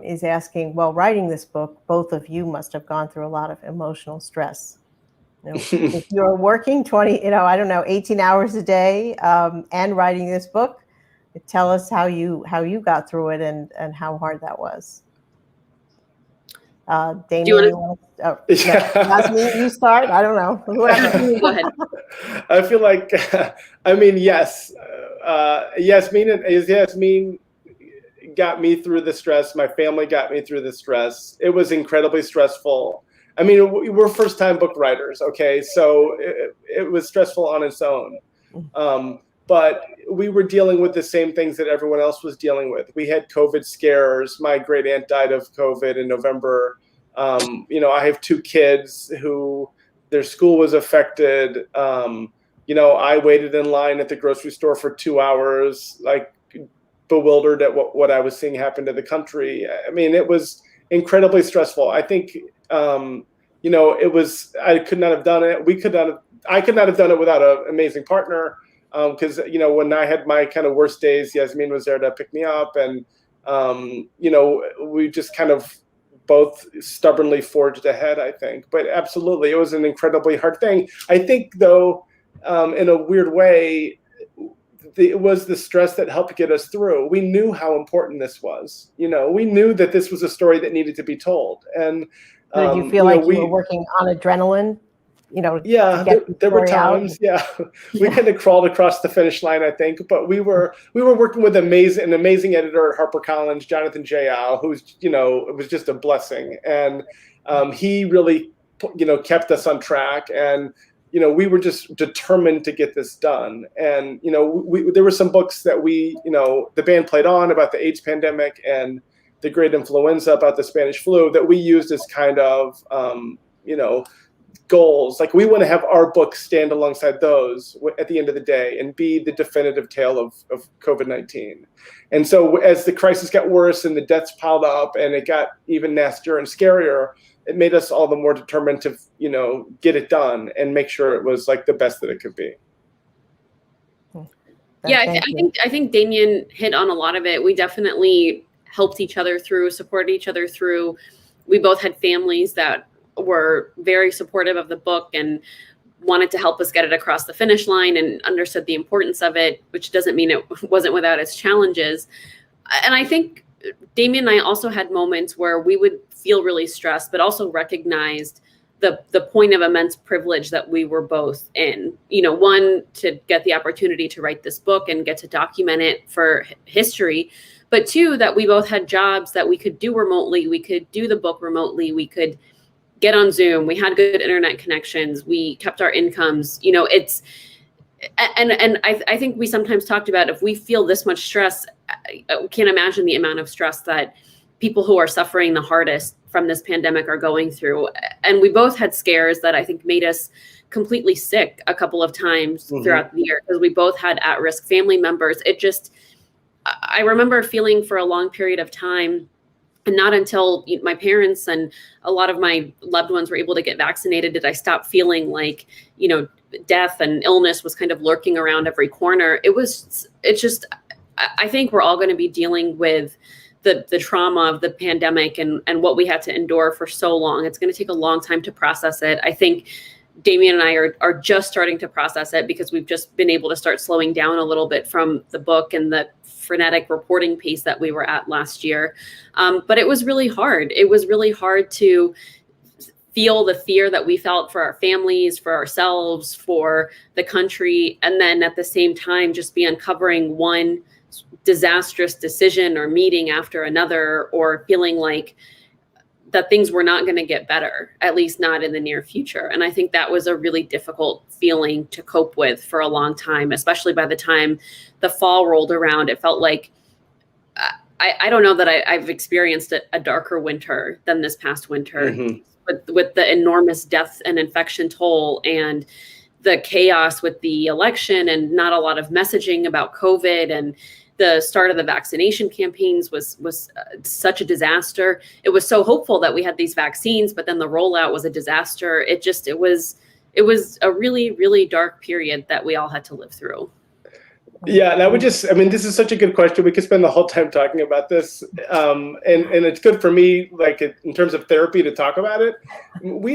Speaker 1: is asking, while writing this book, both of you must have gone through a lot of emotional stress. If you're working 18 hours a day and writing this book, tell us how you got through it and how hard that was. Damian, Yasmeen, you start. I don't know. Whoever.
Speaker 3: Go ahead.
Speaker 4: I feel like, yes. Yasmeen got me through the stress. My family got me through the stress. It was incredibly stressful. We're first-time book writers, okay? So it was stressful on its own. But we were dealing with the same things that everyone else was dealing with. We had COVID scares. My great aunt died of COVID in November. I have 2 kids who their school was affected. I waited in line at the grocery store for 2 hours, like bewildered at what I was seeing happen to the country. It was incredibly stressful. I think, I could not have done it. I could not have done it without an amazing partner. Because, when I had my kind of worst days, Yasmeen was there to pick me up. And, we just kind of both stubbornly forged ahead, I think. But absolutely, it was an incredibly hard thing. I think, though, in a weird way, it was the stress that helped get us through. We knew how important this was. We knew that this was a story that needed to be told. And
Speaker 1: did you feel like you were working on adrenaline?
Speaker 4: Yeah, there were times. Yeah, we kind of crawled across the finish line, I think. But we were working with an amazing editor at HarperCollins, Jonathan J.Al, who's it was just a blessing, and he really kept us on track, and we were just determined to get this done. And there were some books that the band played on about the AIDS pandemic and the Great Influenza, about the Spanish flu, that we used as kind of goals. Like, we want to have our book stand alongside those at the end of the day and be the definitive tale of COVID-19. And so as the crisis got worse and the deaths piled up and it got even nastier and scarier, it made us all the more determined to, get it done and make sure it was like the best that it could be.
Speaker 3: Yeah, I think Damian hit on a lot of it. We definitely helped each other through, supported each other through. We both had families that were very supportive of the book and wanted to help us get it across the finish line and understood the importance of it, which doesn't mean it wasn't without its challenges. And I think Damian and I also had moments where we would feel really stressed, but also recognized the point of immense privilege that we were both in. One, to get the opportunity to write this book and get to document it for history, but 2, that we both had jobs that we could do remotely. We could do the book remotely. We could get on Zoom. We had good internet connections. We kept our incomes. I think we sometimes talked about, if we feel this much stress, I can't imagine the amount of stress that people who are suffering the hardest from this pandemic are going through. And we both had scares that I think made us completely sick a couple of times throughout the year, because we both had at-risk family members. I remember feeling for a long period of time, and not until my parents and a lot of my loved ones were able to get vaccinated did I stop feeling like, death and illness was kind of lurking around every corner. I think we're all going to be dealing with the trauma of the pandemic and what we had to endure for so long. It's going to take a long time to process it. I think Damian and I are just starting to process it, because we've just been able to start slowing down a little bit from the book and the frenetic reporting pace that we were at last year. But it was really hard. It was really hard to feel the fear that we felt for our families, for ourselves, for the country. And then at the same time, just be uncovering one disastrous decision or meeting after another, or feeling like that things were not going to get better, at least not in the near future. And I think that was a really difficult feeling to cope with for a long time, especially by the time the fall rolled around. It felt like, I don't know that I've experienced a darker winter than this past winter, with the enormous death and infection toll and the chaos with the election and not a lot of messaging about COVID, and the start of the vaccination campaigns was such a disaster. It was so hopeful that we had these vaccines, but then the rollout was a disaster. It was a really, really dark period that we all had to live through.
Speaker 4: Yeah, and I would I mean, this is such a good question. We could spend the whole time talking about this. And it's good for me, like in terms of therapy, to talk about it.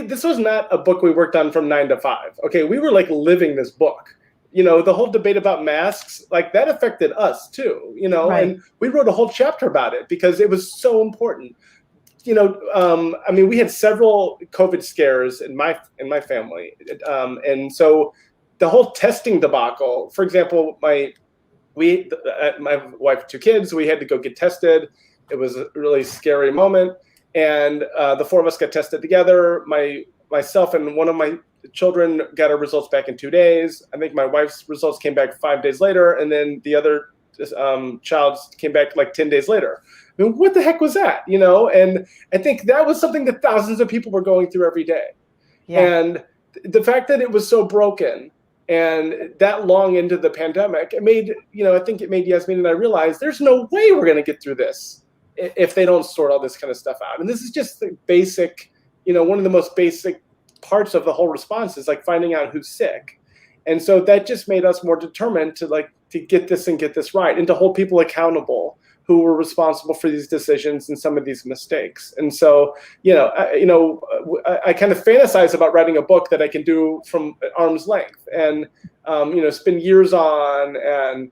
Speaker 4: This was not a book we worked on from 9 to 5. Okay, we were like living this book. You know, the whole debate about masks, like that affected us too, you know,
Speaker 1: Right.
Speaker 4: and we wrote a whole chapter about it because it was so important. You know, I mean, we had several COVID scares in my family. And so the whole testing debacle, for example, my wife, 2 kids, we had to go get tested. It was a really scary moment. And the 4 of us got tested together. Myself and one of my children got our results back in 2 days. I think my wife's results came back 5 days later. And then the other child's came back like 10 days later. I mean, what the heck was that? You know, and I think that was something that thousands of people were going through every day.
Speaker 1: Yeah.
Speaker 4: And the fact that it was so broken and that long into the pandemic, it made, you know, I think it made Yasmeen and I realize there's no way we're going to get through this if they don't sort all this kind of stuff out. And this is just the basic, you know, one of the most basic parts of the whole response is like finding out who's sick. And so that just made us more determined to get this right and to hold people accountable who were responsible for these decisions and some of these mistakes. And so, I kind of fantasize about writing a book that I can do from arm's length and, spend years on and,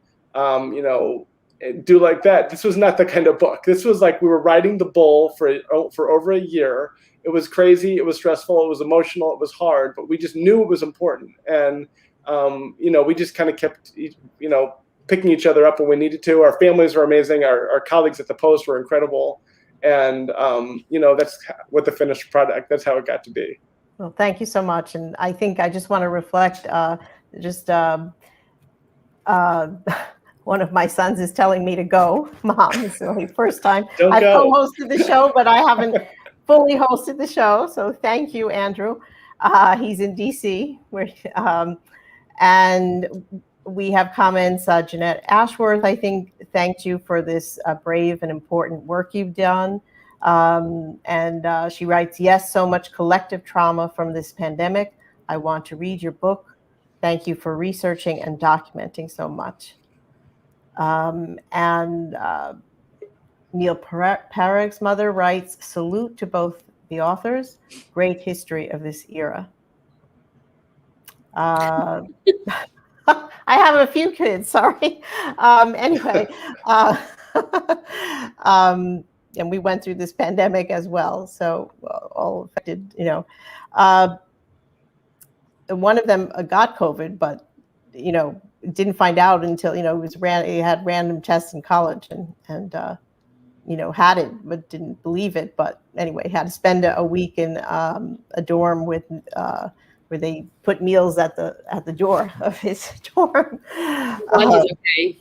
Speaker 4: do like that. This was not the kind of book. This was like we were riding the bull for over a year. It was crazy. It was stressful. It was emotional. It was hard, but we just knew it was important. And, we just kind of kept, picking each other up when we needed to. Our families were amazing. Our colleagues at the Post were incredible. And, that's what the finished product, that's how it got to be.
Speaker 1: Well, thank you so much. And I think I just want to reflect, one of my sons is telling me to go. Mom, it's the first time I've co-hosted the show, but I haven't fully hosted the show. So thank you, Andrew. He's in DC, and we have comments. Jeanette Ashworth, I think, thanked you for this brave and important work you've done. And she writes, yes, so much collective trauma from this pandemic. I want to read your book. Thank you for researching and documenting so much. Neil Parek's mother writes, salute to both the authors. Great history of this era. I have a few kids, sorry. Anyway, and we went through this pandemic as well, so all affected, one of them got COVID, but, didn't find out until, he had random tests in college and had it, but didn't believe it. But anyway, had to spend a week in a dorm with, where they put meals at the door of his dorm.
Speaker 3: Okay.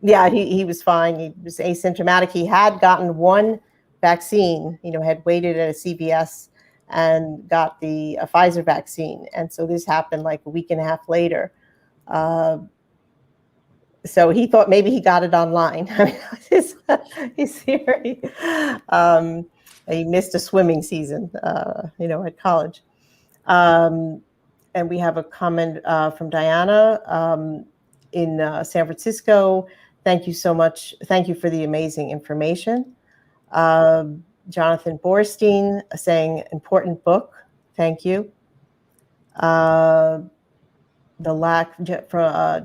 Speaker 1: Yeah, he was fine. He was asymptomatic. He had gotten one vaccine, had waited at a CVS and got the Pfizer vaccine. And so this happened like a week and a half later. So he thought maybe he got it online. His theory. He missed a swimming season, at college. And we have a comment from Diana in San Francisco. Thank you so much. Thank you for the amazing information. Jonathan Borstein saying important book. Thank you.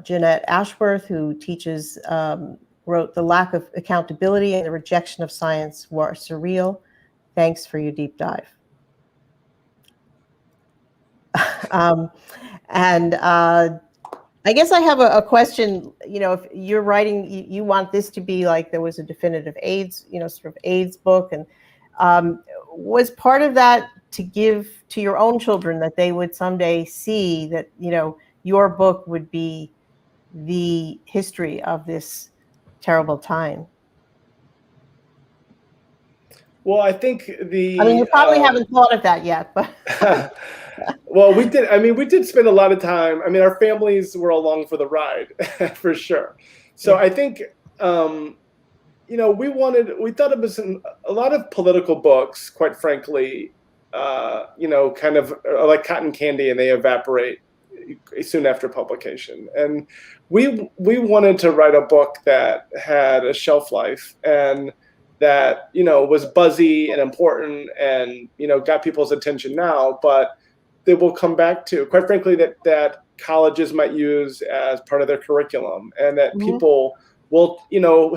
Speaker 1: Jeanette Ashworth, who teaches, wrote, the lack of accountability and the rejection of science were surreal. Thanks for your deep dive. I guess I have a question. If you're writing, you want this to be like there was a definitive AIDS, sort of AIDS book, and was part of that to give to your own children that they would someday see that your book would be the history of this terrible time?
Speaker 4: Well, I think
Speaker 1: you probably haven't thought of that yet, but.
Speaker 4: Well, we did. We did spend a lot of time. Our families were along for the ride, for sure. So yeah. I think, we thought it was a lot of political books, quite frankly, kind of like cotton candy, and they evaporate, soon after publication. And we wanted to write a book that had a shelf life and that, was buzzy and important and, got people's attention now, but they will come back to, quite frankly, that colleges might use as part of their curriculum, and that people will,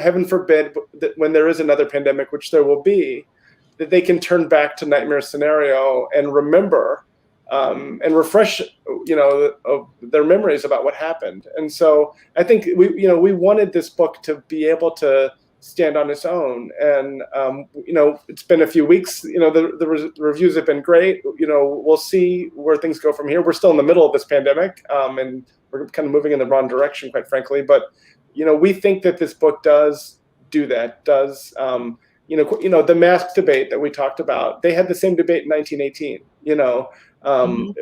Speaker 4: heaven forbid, that when there is another pandemic, which there will be, that they can turn back to Nightmare Scenario and remember and refresh, their memories about what happened. And so I think we wanted this book to be able to stand on its own. And, it's been a few weeks, the reviews have been great. We'll see where things go from here. We're still in the middle of this pandemic, and we're kind of moving in the wrong direction, quite frankly. But, we think that this book does do that, the mask debate that we talked about. They had the same debate in 1918,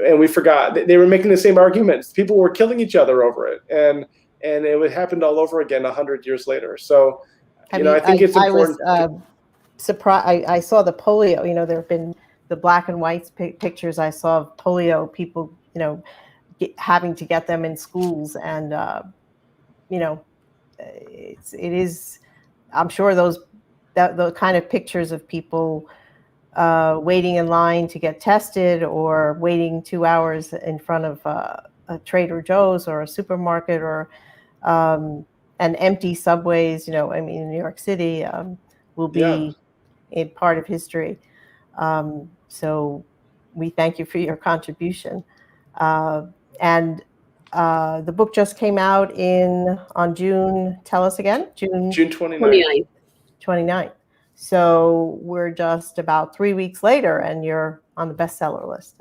Speaker 4: and we forgot. They were making the same arguments. People were killing each other over it. And it happened all over again 100 years later. So, I think it's important.
Speaker 1: I was surprised. I saw the polio. There have been the black and white pictures I saw of polio people, having to get them in schools, and it is. I'm sure the kind of pictures of people waiting in line to get tested, or waiting 2 hours in front of a Trader Joe's or a supermarket, or and empty subways, in New York City, will be a part of history. So we thank you for your contribution. And the book just came out on June, tell us again, June
Speaker 4: 29th.
Speaker 1: 29th. So we're just about 3 weeks later, and you're on the bestseller list.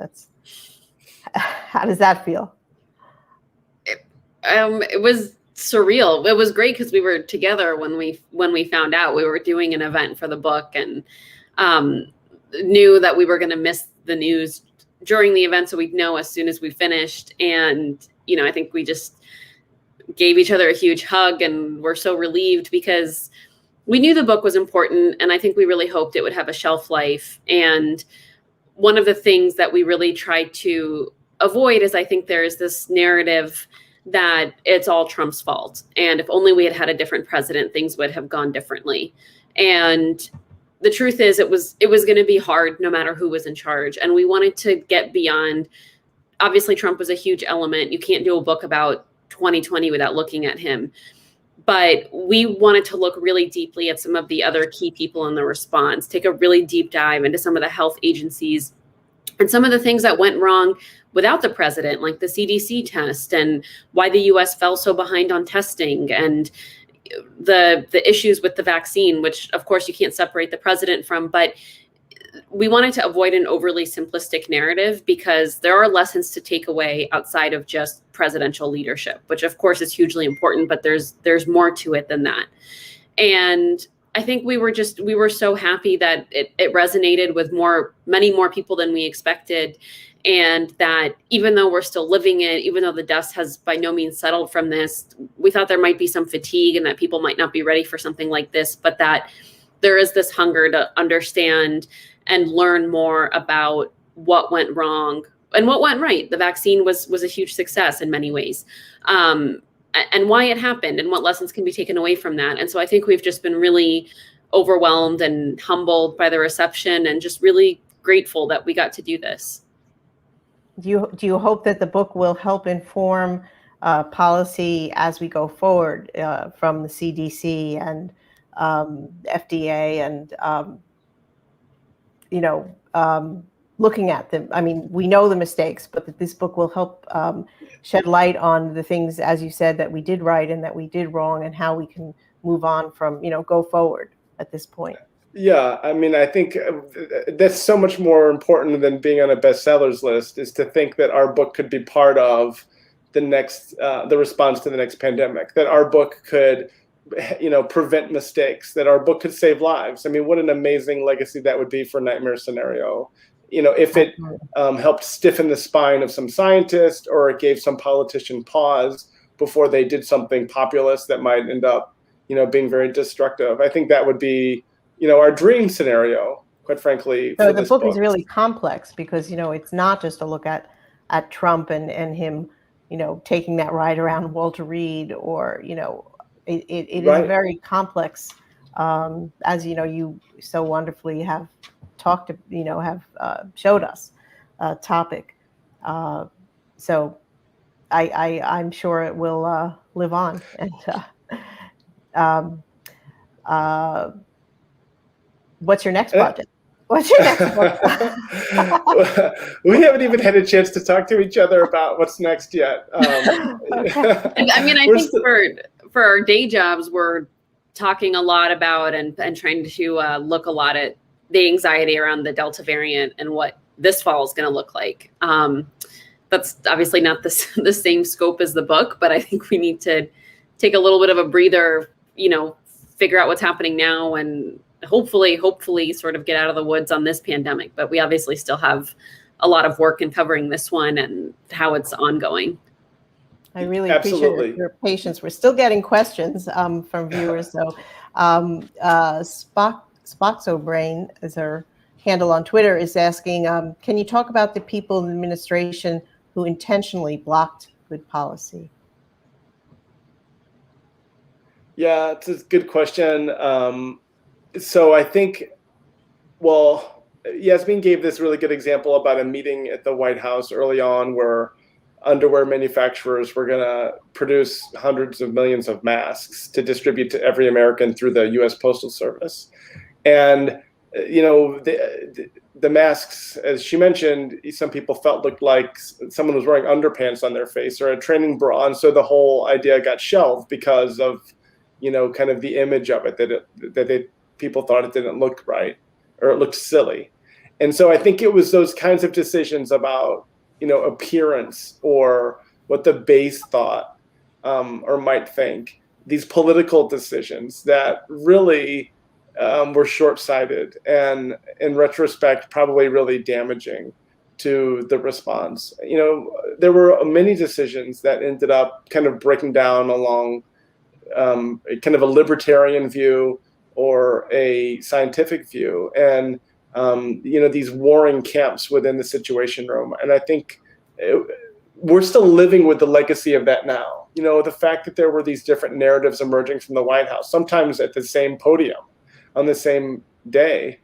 Speaker 1: How does that feel?
Speaker 3: It was surreal. It was great because we were together when we found out. We were doing an event for the book, and knew that we were going to miss the news during the event, so we'd know as soon as we finished. And I think we just gave each other a huge hug, and we're so relieved because we knew the book was important, and I think we really hoped it would have a shelf life. And one of the things that we really tried to avoid is, I think there's this narrative that it's all Trump's fault, and if only we had had a different president, things would have gone differently. And the truth is, it was going to be hard no matter who was in charge. And we wanted to get beyond, obviously Trump was a huge element. You can't do a book about 2020 without looking at him. But we wanted to look really deeply at some of the other key people in the response, take a really deep dive into some of the health agencies and some of the things that went wrong without the president, like the CDC test, and why the US fell so behind on testing, and the issues with the vaccine, which of course you can't separate the president from. But we wanted to avoid an overly simplistic narrative, because there are lessons to take away outside of just presidential leadership, which of course is hugely important, but there's more to it than that. And I think we were so happy that it resonated with many more people than we expected. And that even though we're still living it, even though the dust has by no means settled from this, we thought there might be some fatigue and that people might not be ready for something like this, but that there is this hunger to understand and learn more about what went wrong and what went right. The vaccine was a huge success in many ways, and why it happened and what lessons can be taken away from that. And so I think we've just been really overwhelmed and humbled by the reception, and just really grateful that we got to do this.
Speaker 1: Do you hope that the book will help inform policy as we go forward, from the CDC and FDA, and looking at them? I mean, we know the mistakes, but that this book will help shed light on the things, as you said, that we did right and that we did wrong, and how we can move on from, go forward at this point.
Speaker 4: Yeah, I mean, I think that's so much more important than being on a bestsellers list, is to think that our book could be part of the response to the next pandemic, that our book could, prevent mistakes, that our book could save lives. I mean, what an amazing legacy that would be for Nightmare Scenario. If it helped stiffen the spine of some scientist, or it gave some politician pause before they did something populist that might end up, being very destructive. I think that would be, our dream scenario, quite frankly.
Speaker 1: So the book is really complex, because, it's not just a look at Trump and him, taking that ride around Walter Reed, or it is
Speaker 4: Right.
Speaker 1: a very complex, as you so wonderfully have talked, have showed us topic. So I'm sure it will live on. And what's your next project? What's your next book?
Speaker 4: We haven't even had a chance to talk to each other about what's next yet.
Speaker 1: Okay.
Speaker 3: And, I mean, I think for our day jobs, we're talking a lot about and trying to look a lot at the anxiety around the Delta variant and what this fall is going to look like. That's obviously not the same scope as the book, but I think we need to take a little bit of a breather, figure out what's happening now, and hopefully sort of get out of the woods on this pandemic. But we obviously still have a lot of work in covering this one and how it's ongoing.
Speaker 1: I really
Speaker 4: Absolutely.
Speaker 1: appreciate your patience. We're still getting questions from viewers. So Spoxo Brain, as her handle on Twitter, is asking, can you talk about the people in the administration who intentionally blocked good policy?
Speaker 4: Yeah, it's a good question. So I think, Yasmeen gave this really good example about a meeting at the White House early on where underwear manufacturers were going to produce hundreds of millions of masks to distribute to every American through the U.S. Postal Service. And, the masks, as she mentioned, some people felt looked like someone was wearing underpants on their face or a training bra. And so the whole idea got shelved because of, kind of the image of it, that people thought it didn't look right or it looked silly. And so I think it was those kinds of decisions about, appearance or what the base thought or might think, these political decisions that really were short-sighted and in retrospect probably really damaging to the response. There were many decisions that ended up kind of breaking down along kind of a libertarian view or a scientific view, and these warring camps within the Situation Room. And I think we're still living with the legacy of that now. The fact that there were these different narratives emerging from the White House, sometimes at the same podium on the same day,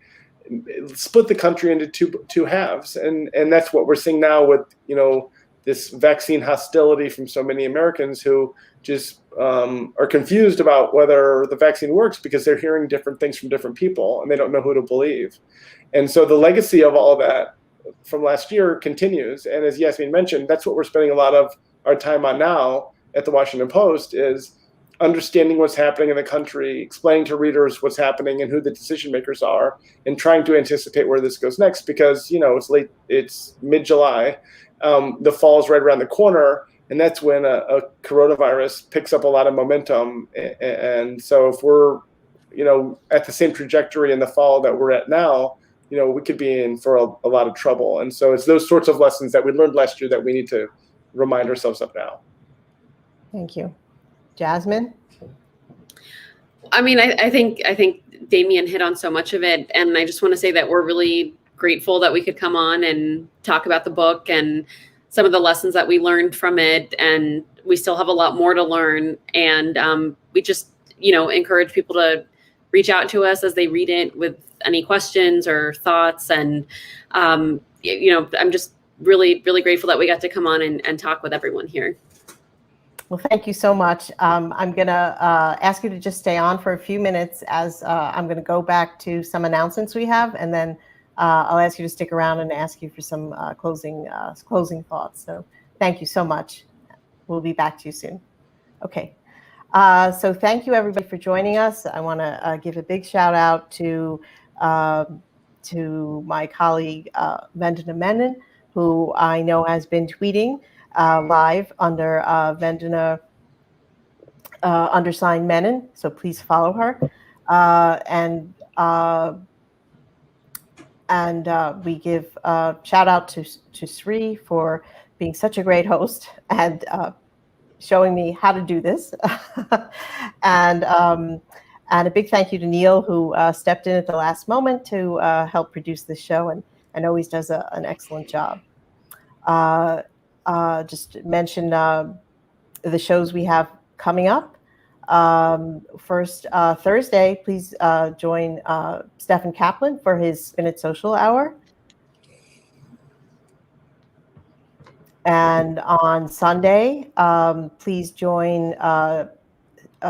Speaker 4: split the country into two halves. And that's what we're seeing now with, this vaccine hostility from so many Americans who just are confused about whether the vaccine works because they're hearing different things from different people and they don't know who to believe. And so the legacy of all of that from last year continues. And as Yasmeen mentioned, that's what we're spending a lot of our time on now at the Washington Post, is understanding what's happening in the country, explaining to readers what's happening and who the decision makers are, and trying to anticipate where this goes next, because it's mid-July. The fall is right around the corner, and that's when a coronavirus picks up a lot of momentum. And so if we're, at the same trajectory in the fall that we're at now, we could be in for a lot of trouble. And so it's those sorts of lessons that we learned last year that we need to remind ourselves of now.
Speaker 1: Thank you. Jasmine?
Speaker 3: I mean, I think Damian hit on so much of it. And I just want to say that we're really grateful that we could come on and talk about the book and some of the lessons that we learned from it. And we still have a lot more to learn. And we just, encourage people to reach out to us as they read it with any questions or thoughts. And, I'm just really, really grateful that we got to come on and talk with everyone here.
Speaker 1: Well, thank you so much. I'm going to ask you to just stay on for a few minutes as I'm going to go back to some announcements we have, and then I'll ask you to stick around and ask you for some closing thoughts. So thank you so much. We'll be back to you soon. Okay. So thank you, everybody, for joining us. I want to give a big shout out to my colleague, Vandana Menon, who I know has been tweeting live under Vandana _ Menon. So please follow her. And we give shout out to Sree for being such a great host and showing me how to do this. And a big thank you to Neil, who stepped in at the last moment to help produce this show, and always does an excellent job. just mention the shows we have coming up. First, Thursday, please join Stephen Kaplan for his Spin It Social Hour. And on Sunday, please join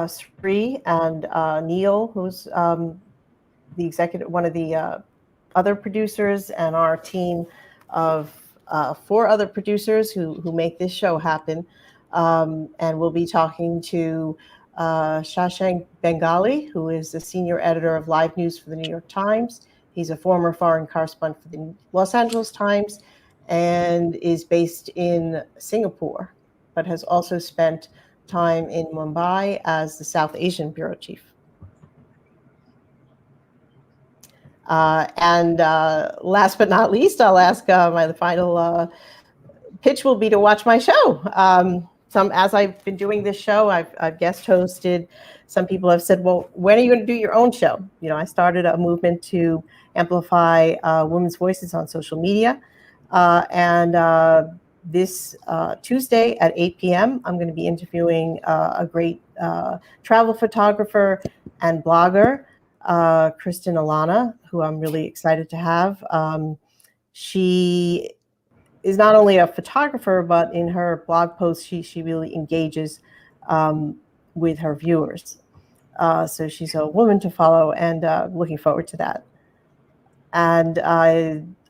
Speaker 1: Sree and Neil, who's the executive, one of the other producers, and our team of 4 other producers who make this show happen. And we'll be talking to Shashank Bengali, who is the senior editor of live news for the New York Times. He's a former foreign correspondent for the Los Angeles Times and is based in Singapore, but has also spent time in Mumbai as the South Asian bureau chief. And last but not least, I'll ask the final pitch will be to watch my show. As I've been doing this show, I've guest hosted. Some people have said, well, when are you going to do your own show? You know, I started a movement to amplify women's voices on social media. This Tuesday at 8 p.m., I'm going to be interviewing a great travel photographer and blogger, Kristen Alana, who I'm really excited to have. She is not only a photographer, but in her blog posts, she really engages with her viewers. So she's a woman to follow, and looking forward to that. And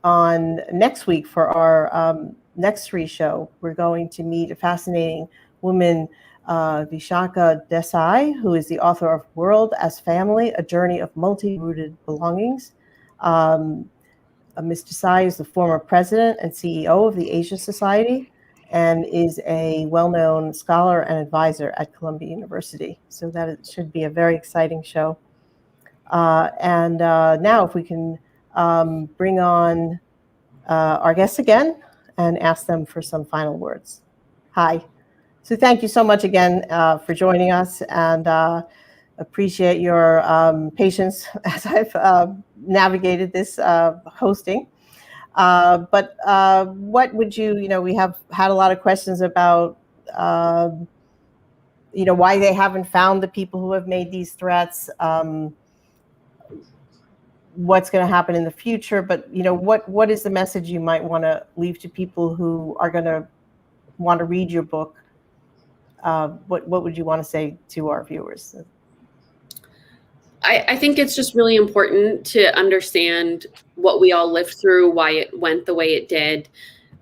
Speaker 1: on next week for our next Sree show, we're going to meet a fascinating woman, Vishaka Desai, who is the author of World as Family, A Journey of Multi-Rooted Belongings. Ms. Desai is the former president and CEO of the Asia Society and is a well-known scholar and advisor at Columbia University. So that should be a very exciting show. And now if we can bring on our guests again and ask them for some final words. Hi. So thank you so much again for joining us, and appreciate your patience as I've navigated this hosting. But what would we have had a lot of questions about, why they haven't found the people who have made these threats, what's going to happen in the future. But, what is the message you might want to leave to people who are going to want to read your book? What would you want to say to our viewers?
Speaker 3: I think it's just really important to understand what we all lived through, why it went the way it did,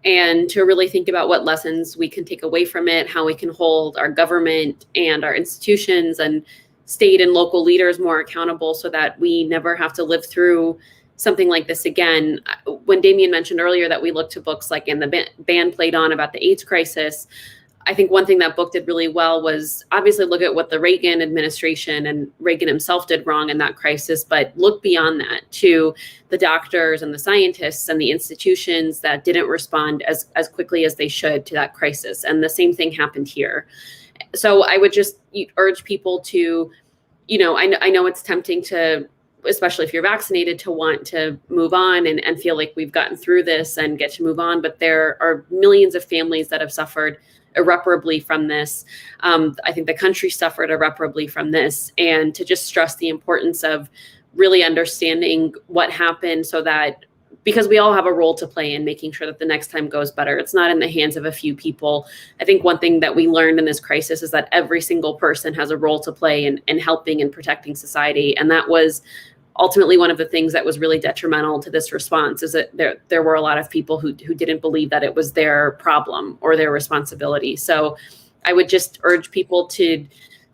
Speaker 3: and to really think about what lessons we can take away from it, how we can hold our government and our institutions and state and local leaders more accountable so that we never have to live through something like this again. When Damian mentioned earlier that we look to books like In the Band Played On about the AIDS crisis, I think one thing that book did really well was obviously look at what the Reagan administration and Reagan himself did wrong in that crisis, but look beyond that to the doctors and the scientists and the institutions that didn't respond as quickly as they should to that crisis. And the same thing happened here. So I would just urge people to, I know it's tempting to, especially if you're vaccinated, to want to move on and feel like we've gotten through this and get to move on. But there are millions of families that have suffered irreparably from this. I think the country suffered irreparably from this, and to just stress the importance of really understanding what happened so that, because we all have a role to play in making sure that the next time goes better. It's not in the hands of a few people. I think one thing that we learned in this crisis is that every single person has a role to play in helping and protecting society. And that was ultimately one of the things that was really detrimental to this response, is that there were a lot of people who didn't believe that it was their problem or their responsibility. So I would just urge people to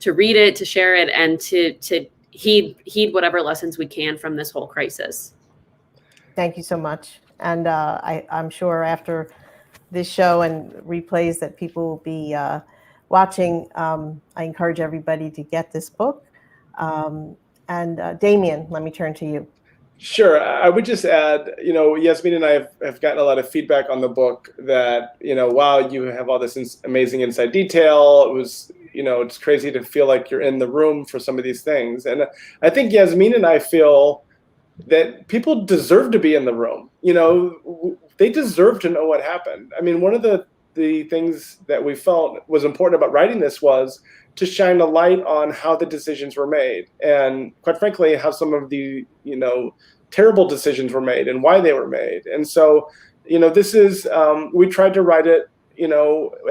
Speaker 3: read it, to share it, and to heed whatever lessons we can from this whole crisis.
Speaker 1: Thank you so much. And I'm sure after this show and replays that people will be watching, I encourage everybody to get this book. And Damian, let me turn to you.
Speaker 4: Sure. I would just add, Yasmeen and I have gotten a lot of feedback on the book that, wow, you have all this amazing inside detail. It was, it's crazy to feel like you're in the room for some of these things. And I think Yasmeen and I feel that people deserve to be in the room. They deserve to know what happened. I mean, one of the the things that we felt was important about writing this was to shine a light on how the decisions were made, and quite frankly, how some of the, terrible decisions were made and why they were made. And so, this is, we tried to write it,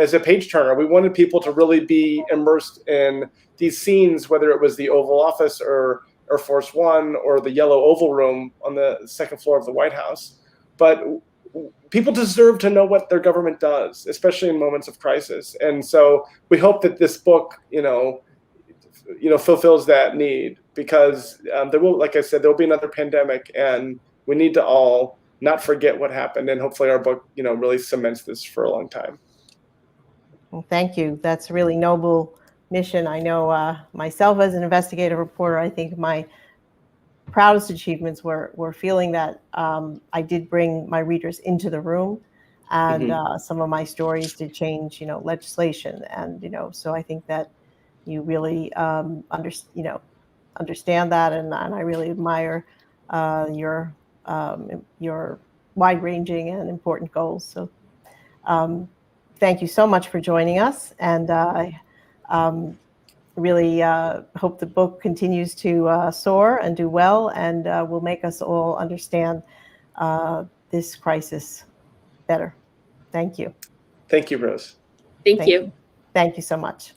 Speaker 4: as a page turner. We wanted people to really be immersed in these scenes, whether it was the Oval Office or Air Force One or the Yellow Oval Room on the second floor of the White House. But people deserve to know what their government does, especially in moments of crisis. And so we hope that this book, fulfills that need, because there will, like I said, there will be another pandemic, and we need to all not forget what happened. And hopefully our book, really cements this for a long time.
Speaker 1: Well, thank you. That's a really noble mission. I know myself as an investigative reporter, I think my proudest achievements were feeling that I did bring my readers into the room, and some of my stories did change, legislation, and so I think that you really understand that, and I really admire your wide-ranging and important goals. So thank you so much for joining us, and I really hope the book continues to soar and do well, and will make us all understand this crisis better. Thank you.
Speaker 4: Thank you, Rose.
Speaker 3: Thank you.
Speaker 1: Thank you so much.